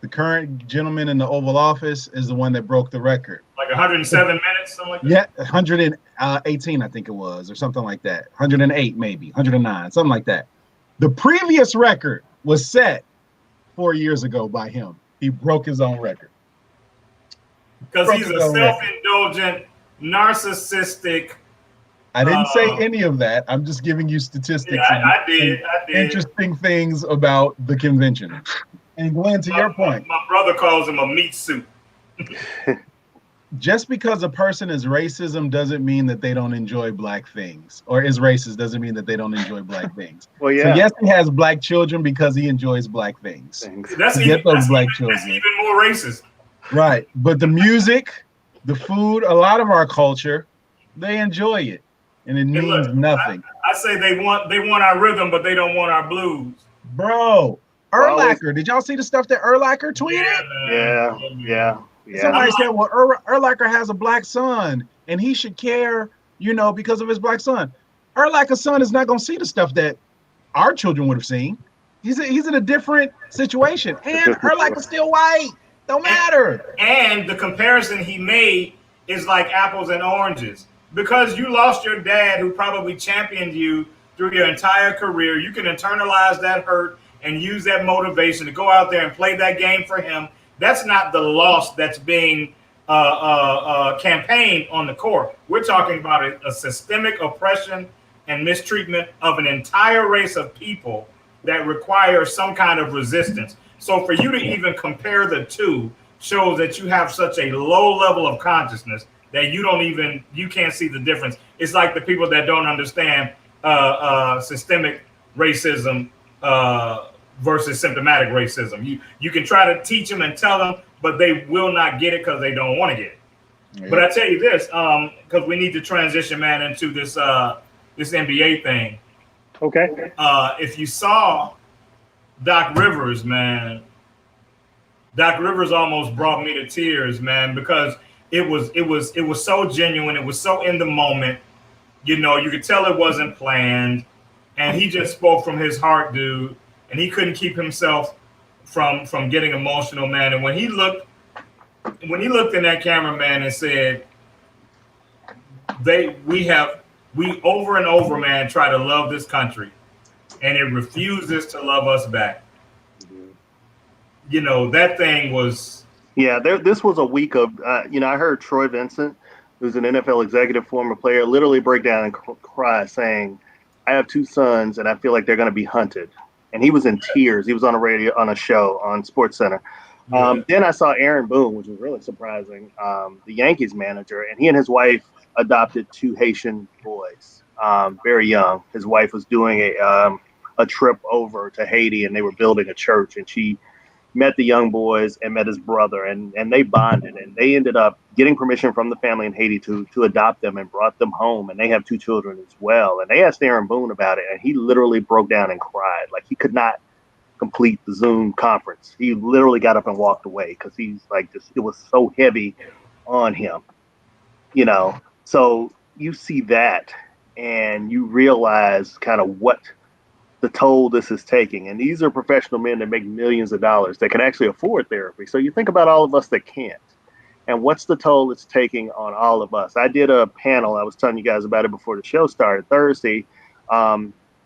The current gentleman in the Oval Office is the one that broke the record. Like 107 minutes, something like that. Yeah, 118, I think it was, or something like that. 108, maybe 109, something like that. The previous record was set 4 years ago by him. He broke his own record. Because he's a self-indulgent, narcissistic. I didn't say any of that. I'm just giving you statistics. Yeah, I did. Interesting things about the convention. And Glenn, to your point, my brother calls him a meat suit. just because a person is racism doesn't mean that they don't enjoy black things, or is racist doesn't mean that they don't enjoy black things. Well, yeah. So yes, he has black children because he enjoys black things. That's To even, get those that's black even, that's children. even more racist. Right. But the music, the food, a lot of our culture, they enjoy it. And it means look, nothing. I say they want our rhythm, but they don't want our blues. Bro, Urlacher, did y'all see the stuff that Urlacher tweeted? Yeah. Somebody said, well, Urlacher has a black son and he should care, because of his black son. Urlacher's son is not going to see the stuff that our children would have seen. He's in a different situation. And Urlacher's still white. Don't matter. And the comparison he made is like apples and oranges. Because you lost your dad who probably championed you through your entire career, you can internalize that hurt and use that motivation to go out there and play that game for him. That's not the loss that's being campaigned on the court. We're talking about a systemic oppression and mistreatment of an entire race of people that require some kind of resistance. So for you to even compare the two shows that you have such a low level of consciousness that you can't see the difference. It's like the people that don't understand systemic racism versus symptomatic racism. You can try to teach them and tell them, but they will not get it because they don't want to get it. Yeah. But I tell you this, because we need to transition, man, into this NBA thing. Okay. If you saw Doc Rivers, man, Doc Rivers almost brought me to tears, man, because it was so genuine. It was so in the moment. You could tell it wasn't planned, and he just spoke from his heart, dude. And he couldn't keep himself from getting emotional, man. And when he looked in that camera, man, and said, we over and over, man, try to love this country, and it refuses to love us back. That thing was. Yeah, this was a week of, I heard Troy Vincent, who's an NFL executive, former player, literally break down and cry saying, I have 2 sons and I feel like they're going to be hunted. And he was in tears. He was on a show on SportsCenter. Then I saw Aaron Boone, which was really surprising, the Yankees manager, and he and his wife adopted 2 Haitian boys, very young. His wife was doing a trip over to Haiti, and they were building a church, and she met the young boys and met his brother, and they bonded, and they ended up getting permission from the family in Haiti to adopt them and brought them home, and they have 2 children as well. And they asked Aaron Boone about it, and he literally broke down and cried. Like, he could not complete the Zoom conference. He literally got up and walked away because he's like, it was so heavy on him, So you see that and you realize kind of what the toll this is taking. And these are professional men that make millions of dollars that can actually afford therapy. So you think about all of us that can't. And what's the toll it's taking on all of us? I did a panel. I was telling you guys about it before the show started Thursday.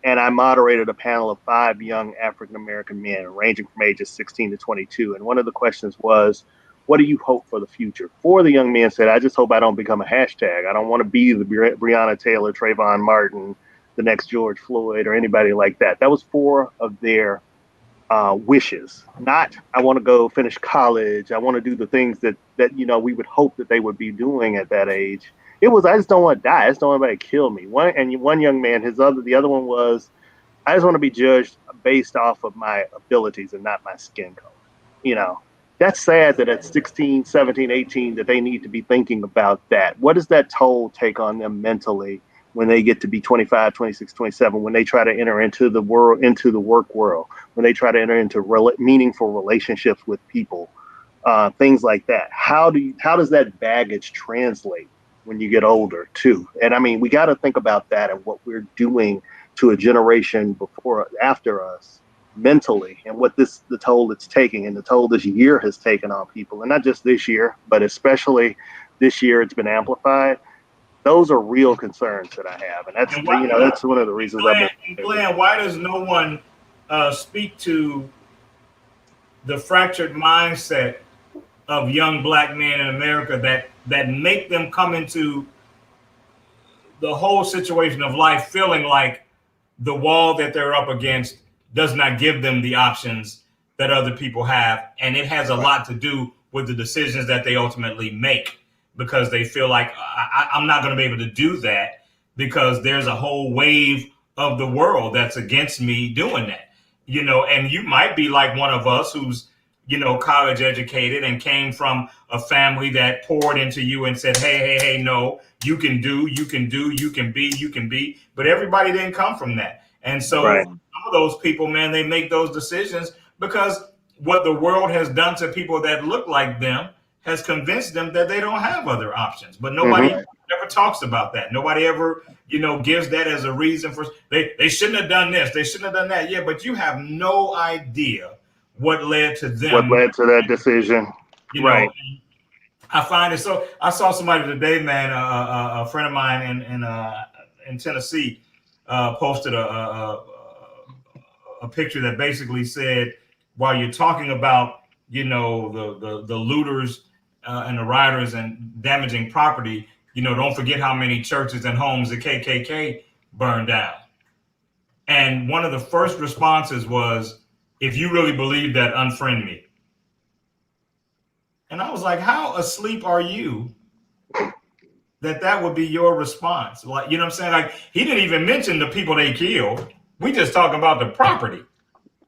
and I moderated a panel of 5 young African-American men ranging from ages 16 to 22. And one of the questions was, what do you hope for the future? 4 of the young men said, I just hope I don't become a hashtag. I don't want to be the Breonna Taylor, Trayvon Martin, the next George Floyd, or anybody like that. That was 4 of their wishes. Not, I want to go finish college. I want to do the things that we would hope that they would be doing at that age. It was, I just don't want to die. I just don't want anybody to kill me. One young man, the other one was, I just want to be judged based off of my abilities and not my skin color. That's sad that at 16, 17, 18, that they need to be thinking about that. What does that toll take on them mentally when they get to be 25, 26, 27, when they try to enter into the work world, when they try to enter into meaningful relationships with people, things like that? How does that baggage translate when you get older too? And I mean, we got to think about that and what we're doing to a generation after us mentally, and what the toll it's taking, and the toll this year has taken on people, and not just this year, but especially this year, it's been amplified. Those are real concerns that I have, and that's that's one of the reasons Glenn, why does no one speak to the fractured mindset of young black men in America that make them come into the whole situation of life feeling like the wall that they're up against does not give them the options that other people have, and it has a lot to do with the decisions that they ultimately make, because they feel like I'm not going to be able to do that because there's a whole wave of the world that's against me doing that, and you might be like one of us who's, college educated and came from a family that poured into you and said, hey, no, you can be, but everybody didn't come from that. And so some of those people, man, they make those decisions because what the world has done to people that look like them has convinced them that they don't have other options. But nobody ever talks about that. Nobody ever, gives that as a reason for they shouldn't have done this. They shouldn't have done that. Yeah, but you have no idea what led to them. What led to that decision. Right. I find it so. I saw somebody today, man, a friend of mine in Tennessee posted a picture that basically said, while you're talking about, the looters and the rioters and damaging property, don't forget how many churches and homes the KKK burned down. And one of the first responses was, if you really believe that, unfriend me. And I was like, how asleep are you that would be your response? Like, you know what I'm saying? Like, he didn't even mention the people they killed. We just talk about the property.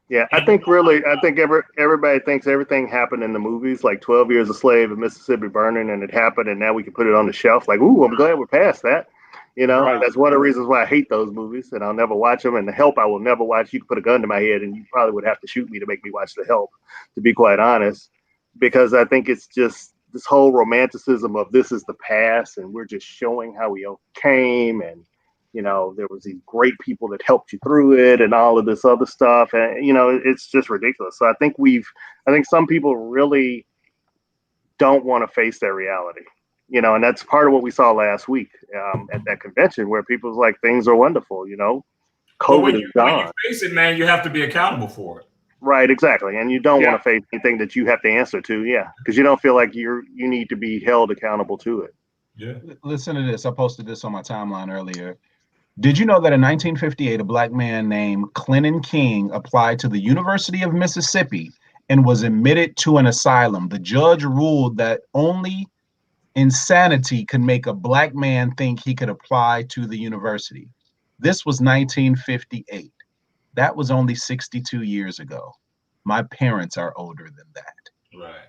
Yeah, I think everybody thinks everything happened in the movies, like 12 Years a Slave in Mississippi Burning, and it happened, and now we can put it on the shelf. Like, ooh, I'm glad we're past that. That's one of the reasons why I hate those movies, and I'll never watch them. And The Help, I will never watch. You could put a gun to my head, and you probably would have to shoot me to make me watch The Help, to be quite honest, because I think it's just this whole romanticism of this is the past, and we're just showing how we overcame, and there was these great people that helped you through it and all of this other stuff. And, it's just ridiculous. So I think some people really don't want to face their reality, and that's part of what we saw last week at that convention, where people was like, things are wonderful, COVID is gone. When you face it, man, you have to be accountable for it. Right, exactly. And you don't want to face anything that you have to answer to, because you don't feel like you need to be held accountable to it. Yeah. Listen to this. I posted this on my timeline earlier. Did you know that in 1958, a black man named Clennon King applied to the University of Mississippi and was admitted to an asylum? The judge ruled that only insanity could make a black man think he could apply to the university. This was 1958. That was only 62 years ago. My parents are older than that. Right.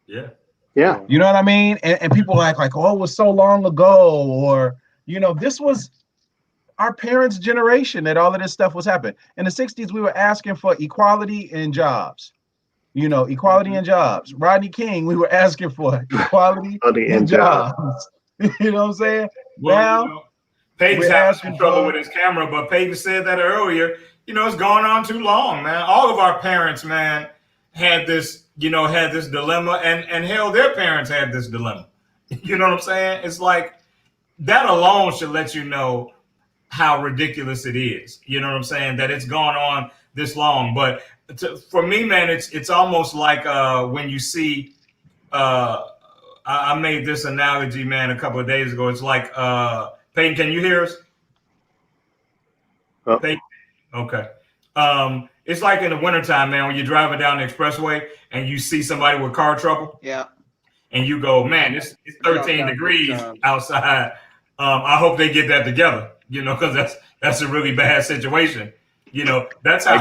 Yeah. Yeah. You know what I mean? And people act like, oh, it was so long ago, or, this was our parents' generation that all of this stuff was happening. In the 60s, we were asking for equality in jobs. Equality in jobs. Rodney King, we were asking for equality in jobs. You know what I'm saying? Well, now, Peyton's having some trouble with his camera, but Peyton said that earlier. It's gone on too long, man. All of our parents, man, had this dilemma, and hell, their parents had this dilemma. You know what I'm saying? It's like that alone should let you know how ridiculous it is. You know what I'm saying? That it's gone on this long. But for me, man, it's almost like when you see. I made this analogy, man, a couple of days ago. It's like Peyton, can you hear us? Oh. Peyton? Okay. It's like in the wintertime, man, when you're driving down the expressway and you see somebody with car trouble. Yeah. And you go, man, it's 13 degrees outside. I hope they get that together, because that's a really bad situation. That's how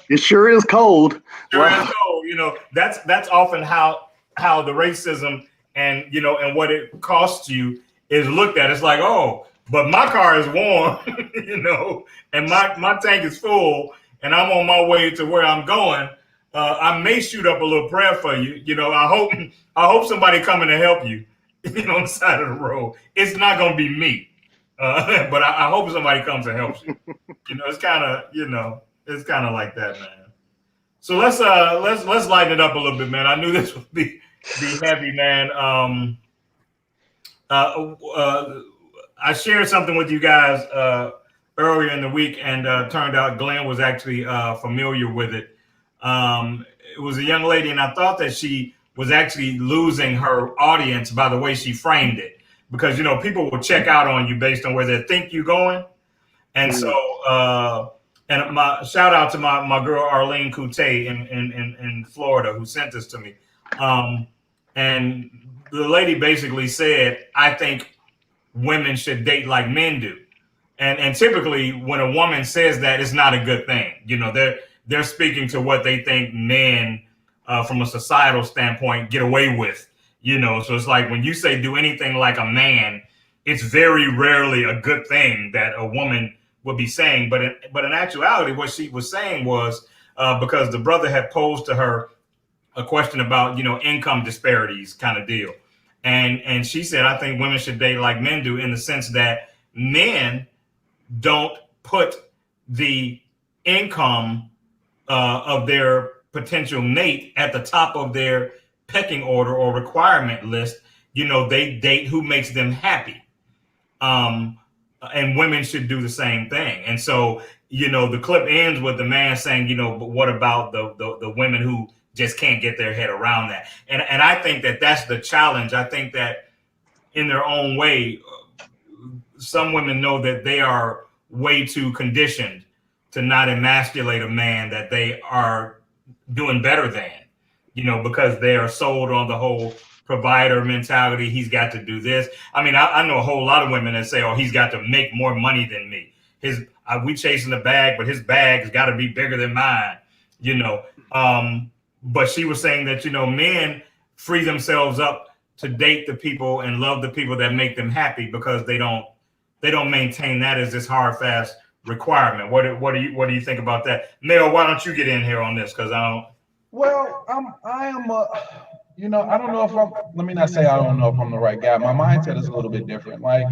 it sure is cold. Sure is cold. That's often how the racism and and what it costs you is looked at. It's like, oh, but my car is warm, and my tank is full, and I'm on my way to where I'm going. I may shoot up a little prayer for you. I hope somebody coming to help you, on the side of the road. It's not going to be me, but I hope somebody comes and helps you. It's kind of like that, man. So let's lighten it up a little bit, man. I knew this would be heavy, man. I shared something with you guys earlier in the week, and turned out Glenn was actually familiar with it. It was a young lady, and I thought that she was actually losing her audience by the way she framed it, because people will check out on you based on where they think you're going, and so and my shout out to my girl Arlene Coute in Florida, who sent this to me, and the lady basically said, I think women should date like men do, and typically when a woman says that, it's not a good thing. They're speaking to what they think men, from a societal standpoint, get away with. So it's like when you say do anything like a man, it's very rarely a good thing that a woman would be saying. But in actuality, what she was saying was because the brother had posed to her a question about income disparities kind of deal, and she said, I think women should date like men do, in the sense that men don't put the income of their potential mate at the top of their pecking order or requirement list. They date who makes them happy. And women should do the same thing. And so, the clip ends with the man saying, but what about the women who just can't get their head around that? And I think that that's the challenge. I think that in their own way, some women know that they are way too conditioned to not emasculate a man that they are doing better than, because they are sold on the whole provider mentality. He's got to do this. I mean, I know a whole lot of women that say, oh, he's got to make more money than me. We chasing the bag, but his bag's got to be bigger than mine, but she was saying that, men free themselves up to date the people and love the people that make them happy, because they don't maintain that as this hard, fast requirement. What do you think about that? Mel, why don't you get in here on this? Because I don't. Well, I don't know if let me not say I don't know if I'm the right guy. My mindset is a little bit different. Like,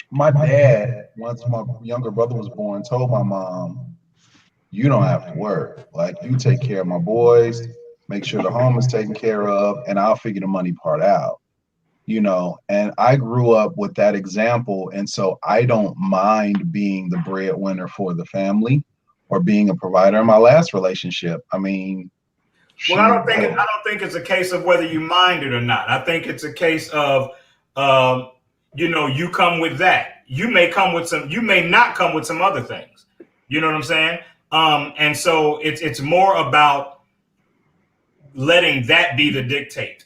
my dad, once my younger brother was born, told my mom, you don't have to work. Like, you take care of my boys, make sure the home is taken care of, and I'll figure the money part out. And I grew up with that example. And so I don't mind being the breadwinner for the family or being a provider. In my last relationship, I mean, well, I don't think it's a case of whether you mind it or not. I think it's a case of, you come with that. You may not come with some other things. You know what I'm saying? And so it's more about letting that be the dictate,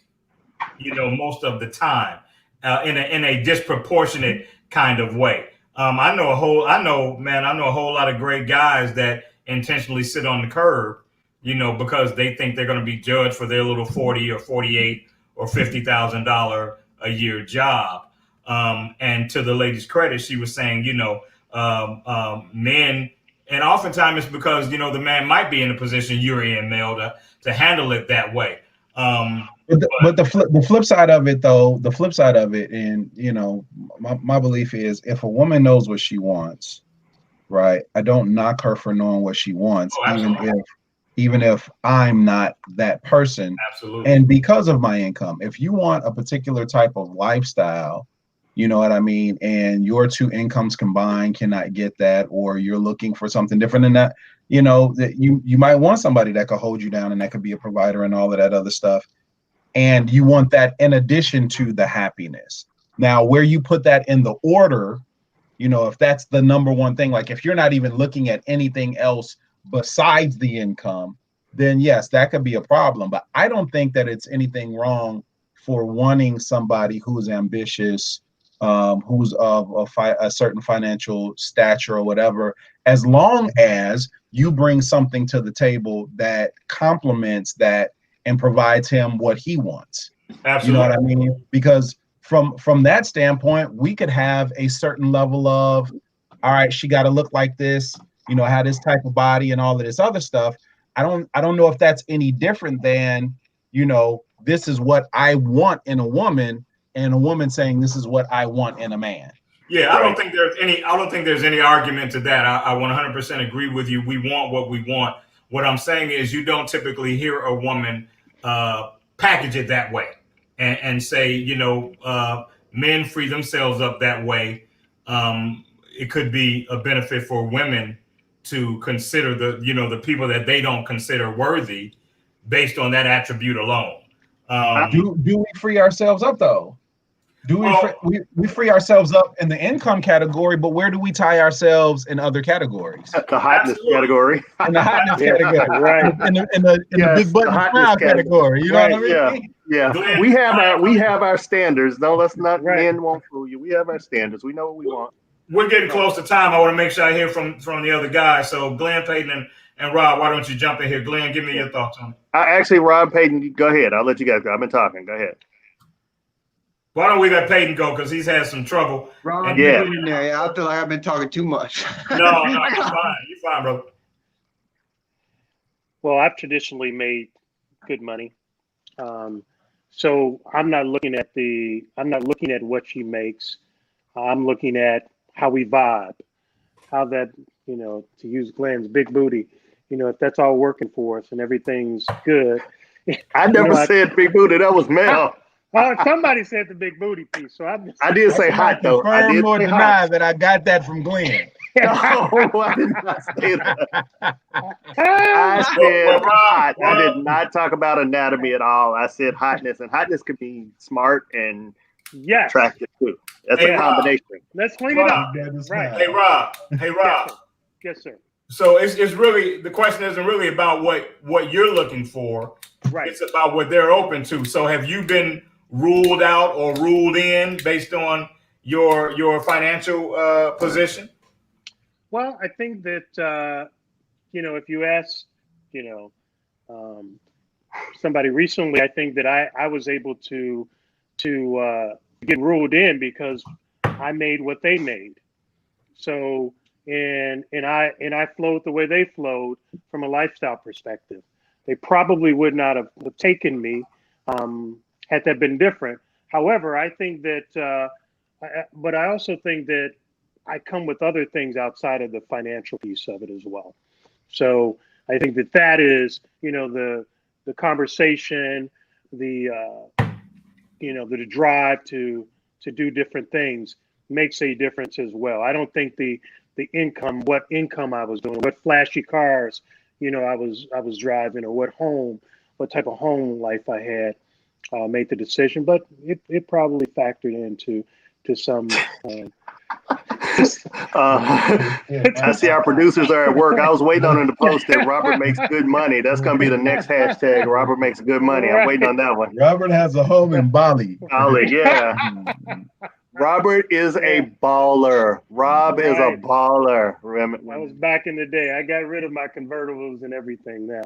most of the time, in a disproportionate kind of way. I know a whole lot of great guys that intentionally sit on the curb, because they think they're going to be judged for their little 40 or 48 or $50,000 a year job. And to the lady's credit, she was saying, men, and oftentimes it's because, the man might be in the position you're in, Mel, to handle it that way. But the flip side of it, though, and my belief is, if a woman knows what she wants, right, I don't knock her for knowing what she wants, even if I'm not that person. Absolutely. And because of my income, if you want a particular type of lifestyle, you know what I mean, and your two incomes combined cannot get that, or you're looking for something different than that, you know, that you might want somebody that could hold you down and that could be a provider and all of that other stuff. And you want that in addition to the happiness. Now, where you put that in the order, you know, if that's the number one thing, like if you're not even looking at anything else besides the income, then yes, that could be a problem. But I don't think that it's anything wrong for wanting somebody who's ambitious, who's of a certain financial stature or whatever, as long as you bring something to the table that complements that and provides him what he wants. Absolutely. You know what I mean? Because from that standpoint, we could have a certain level of, all right, she got to look like this, you know, have this type of body and all of this other stuff. I don't know if that's any different than, you know, this is what I want in a woman, and a woman saying this is what I want in a man. Yeah, Right. I don't think there's any argument to that. I 100% agree with you. We want what we want. What I'm saying is you don't typically hear a woman package it that way and say, you know, men free themselves up that way. It could be a benefit for women to consider the people that they don't consider worthy based on that attribute alone. Do we free ourselves up though? Do we free ourselves up in the income category, but where do we tie ourselves in other categories? The hotness category. In the hotness category, Right. In the big button smile category. You know what I mean? Yeah. Glenn, We have our standards. No, let's not. Right. Men won't fool you. We have our standards. We know what we want. We're getting close to time. I want to make sure I hear from the other guys. So Glenn, Peyton, and Rob, why don't you jump in here? Glenn, give me your thoughts on it. Rob, Peyton, go ahead. I'll let you guys go. I've been talking. Go ahead. Why don't we let Peyton go because he's had some trouble. Robert, Yeah. get in there. I feel like I've been talking too much. No, you're fine. You're fine, brother. Well, I've traditionally made good money. So I'm not looking at what she makes. I'm looking at how we vibe, how that, you know, to use Glenn's big booty, you know, if that's all working for us and everything's good. I never said big booty. That was Mel. Oh, somebody said the big booty piece. So I did say hot though. I did or say deny hot. that I got that from Glenn. No, I did not say that. I said hot. I did not talk about anatomy at all. I said hotness, and hotness could be smart and yes. attractive too. That's Hey, a combination. Let's clean it up. Right. Hey, Rob. Yes, sir. So it's really, the question isn't really about what you're looking for. Right. It's about what they're open to. So have you been ruled out or ruled in based on your financial position? Well, I think that, you know, if you ask, you know, somebody recently, I think that I was able to get ruled in because I made what they made. So, and I flowed the way they flowed from a lifestyle perspective. They probably would not have taken me had that been different. However, I think that, but I also think that I come with other things outside of the financial piece of it as well. So I think that is, you know, the conversation, the you know, the drive to do different things makes a difference as well. I don't think the income, what income I was doing, what flashy cars, you know, I was driving, or what type of home life I had made the decision, but it probably factored into some. I see our producers are at work. I was waiting on them to post that Robert makes good money. That's going to be the next hashtag. Robert makes good money. I'm waiting on that one. Robert has a home in Bali. Bali, yeah. Robert is a baller. Rob is a baller. That was back in the day. I got rid of my convertibles and everything now.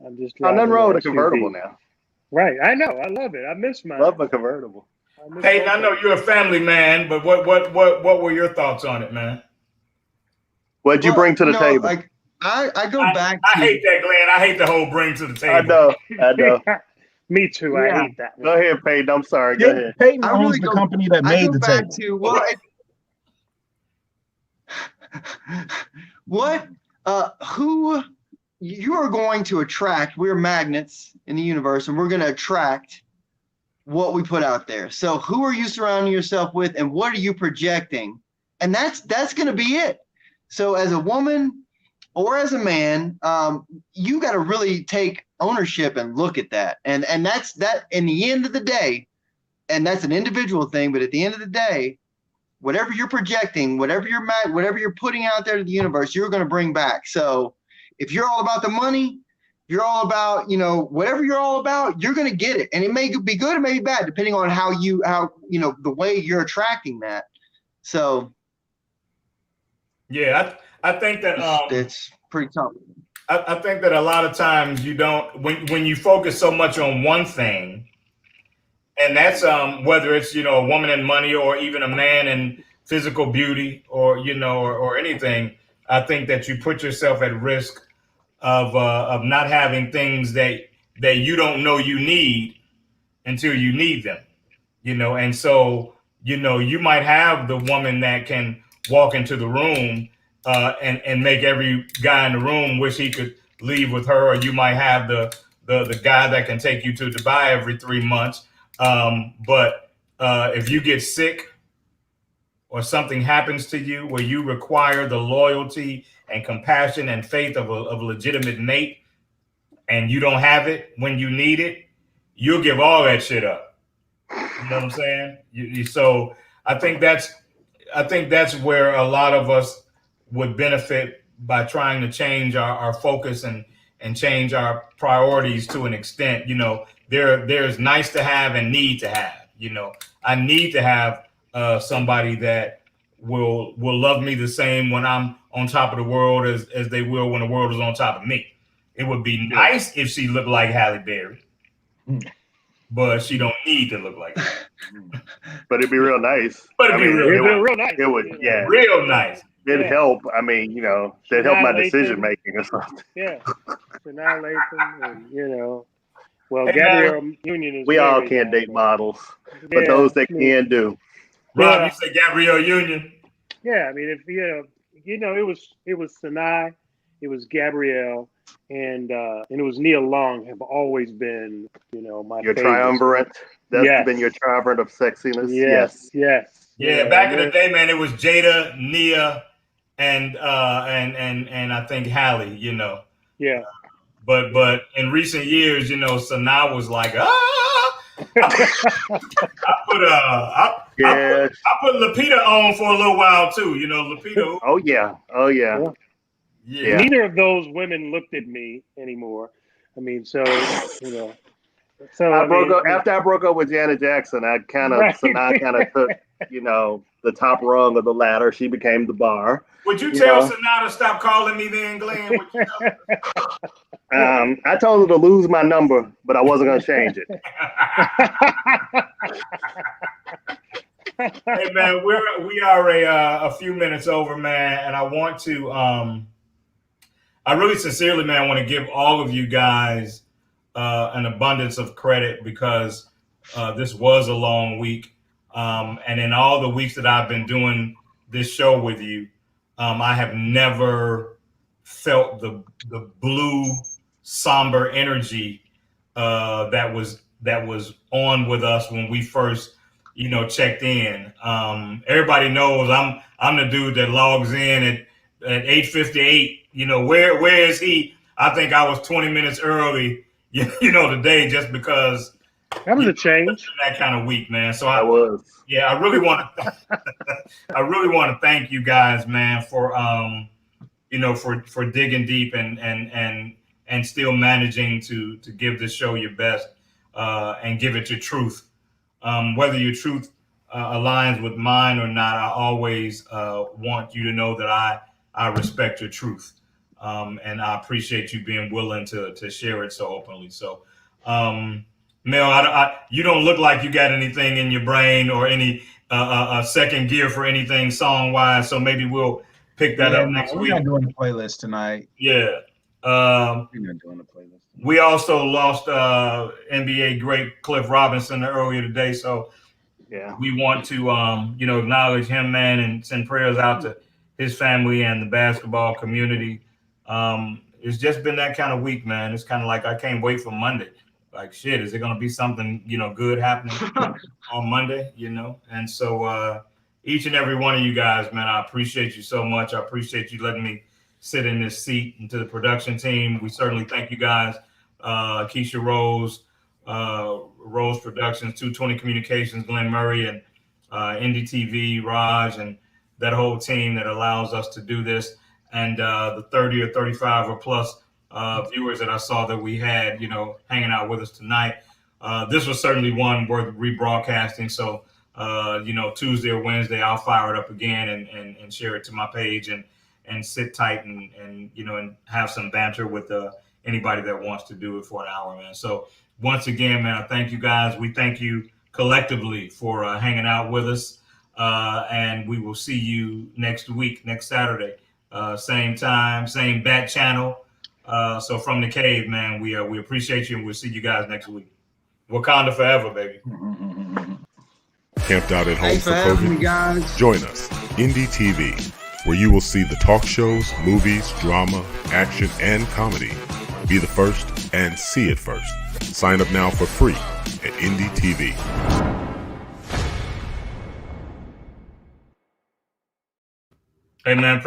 I'm just nothing wrong with a SUV. convertible now. Right. I know. I love it. I miss mine. Love a convertible. Peyton, I know you're a family man, but what were your thoughts on it, man? What'd you bring to the table? Like I go back. I hate that, Glenn. I hate the whole bring to the table. I know. Me too. Yeah. I hate that one. Go ahead, Peyton. I'm sorry. Go ahead. Peyton I owns really the go- company that I made go the back table. to who you are going to attract. We're magnets in the universe, and we're going to attract what we put out there. So who are you surrounding yourself with, and what are you projecting? And that's going to be it. So as a woman or as a man, you got to really take ownership and look at that. And that's that in the end of the day, and that's an individual thing, but at the end of the day, whatever you're projecting, whatever you're putting out there to the universe, you're going to bring back. So if you're all about the money, you're all about, whatever you're all about, you're going to get it. And it may be good, it may be bad, depending on how the way you're attracting that. So yeah, I think that it's pretty tough. I think that a lot of times you don't, when you focus so much on one thing, and that's whether it's a woman and money, or even a man and physical beauty, or or anything. I think that you put yourself at risk of not having things that you don't know you need until you need them, and so you might have the woman that can walk into the room and make every guy in the room wish he could leave with her, or you might have the guy that can take you to Dubai every 3 months. But if you get sick or something happens to you where you require the loyalty and compassion and faith of a legitimate mate, and you don't have it when you need it, you'll give all that shit up. You know what I'm saying? So I think that's where a lot of us would benefit by trying to change our focus and change our priorities to an extent. There's nice to have and need to have. I need to have somebody that will love me the same when I'm on top of the world as they will when the world is on top of me. It would be nice if she looked like Halle Berry, but she don't need to look like that. But it'd be real nice. But it'd be real nice. It would, yeah. Real nice. It'd help. I mean, it'd help my decision making or something. Yeah. Sanaa Lathan, and well, Hey, Gabrielle Union is. We all married can't now, date models, but those that can do. Rob, Yeah. you said Gabrielle Union. Yeah, I mean, if it was Sanaa, it was Gabrielle, and it was Nia Long. Have always been, my Your favorites. triumvirate. That's Yes. been your triumvirate of sexiness. Yes. Yeah, back in the day, man, it was Jada, Nia, and I think Halle. Yeah. But in recent years, Sanaa was like, I put Lupita on for a little while too. Lupita. Oh yeah. Yeah. Neither of those women looked at me anymore. I mean, so. So after I broke up with Janet Jackson, Sanaa kind of took, the top rung of the ladder. She became the bar. Would you tell Sanaa to stop calling me then, Glenn? Would you tell I told her to lose my number, but I wasn't going to change it. Hey man, we are a few minutes over, man, and I want to I really sincerely, man, want to give all of you guys an abundance of credit, because this was a long week, and in all the weeks that I've been doing this show with you, I have never felt the blue somber energy that was on with us when we first checked in. Everybody knows I'm the dude that logs in at 8:58. Where is he? I think I was 20 minutes early today, just because that was a change. That kind of week, man. So I really want to thank you guys, man, for for digging deep and still managing to give this show your best and give it your truth. Whether your truth aligns with mine or not, I always want you to know that I respect your truth. And I appreciate you being willing to share it so openly. So, Mel, you don't look like you got anything in your brain or any second gear for anything song wise. So maybe we'll pick that up next week. We're not doing the playlist tonight. Yeah. We're not doing the playlist. We also lost NBA great Cliff Robinson earlier today. So we want to acknowledge him, man, and send prayers out to his family and the basketball community. It's just been that kind of week, man. It's kind of like I can't wait for Monday. like, shit, is it going to be something, good happening on Monday, And so each and every one of you guys, man, I appreciate you so much. I appreciate you letting me sit in this seat, and to the production team. We certainly thank you guys. Keisha Rose, Rose Productions, 220 Communications, Glenn Murray, and NDTV, Raj, and that whole team that allows us to do this. And the 30 or 35 or plus viewers that I saw that we had, hanging out with us tonight. This was certainly one worth rebroadcasting. So, Tuesday or Wednesday, I'll fire it up again and share it to my page and sit tight and have some banter with anybody that wants to do it for an hour, man. So once again, man, I thank you guys. We thank you collectively for hanging out with us. And we will see you next week, next Saturday, same time, same bat channel. So from the cave, man, we appreciate you, and we'll see you guys next week. Wakanda forever, baby. Camped out at home Thanks for for having me, COVID? guys. Join us, Indie TV, where you will see the talk shows, movies, drama, action, and comedy. Be the first and see it first. Sign up now for free at Indie TV. Hey, man.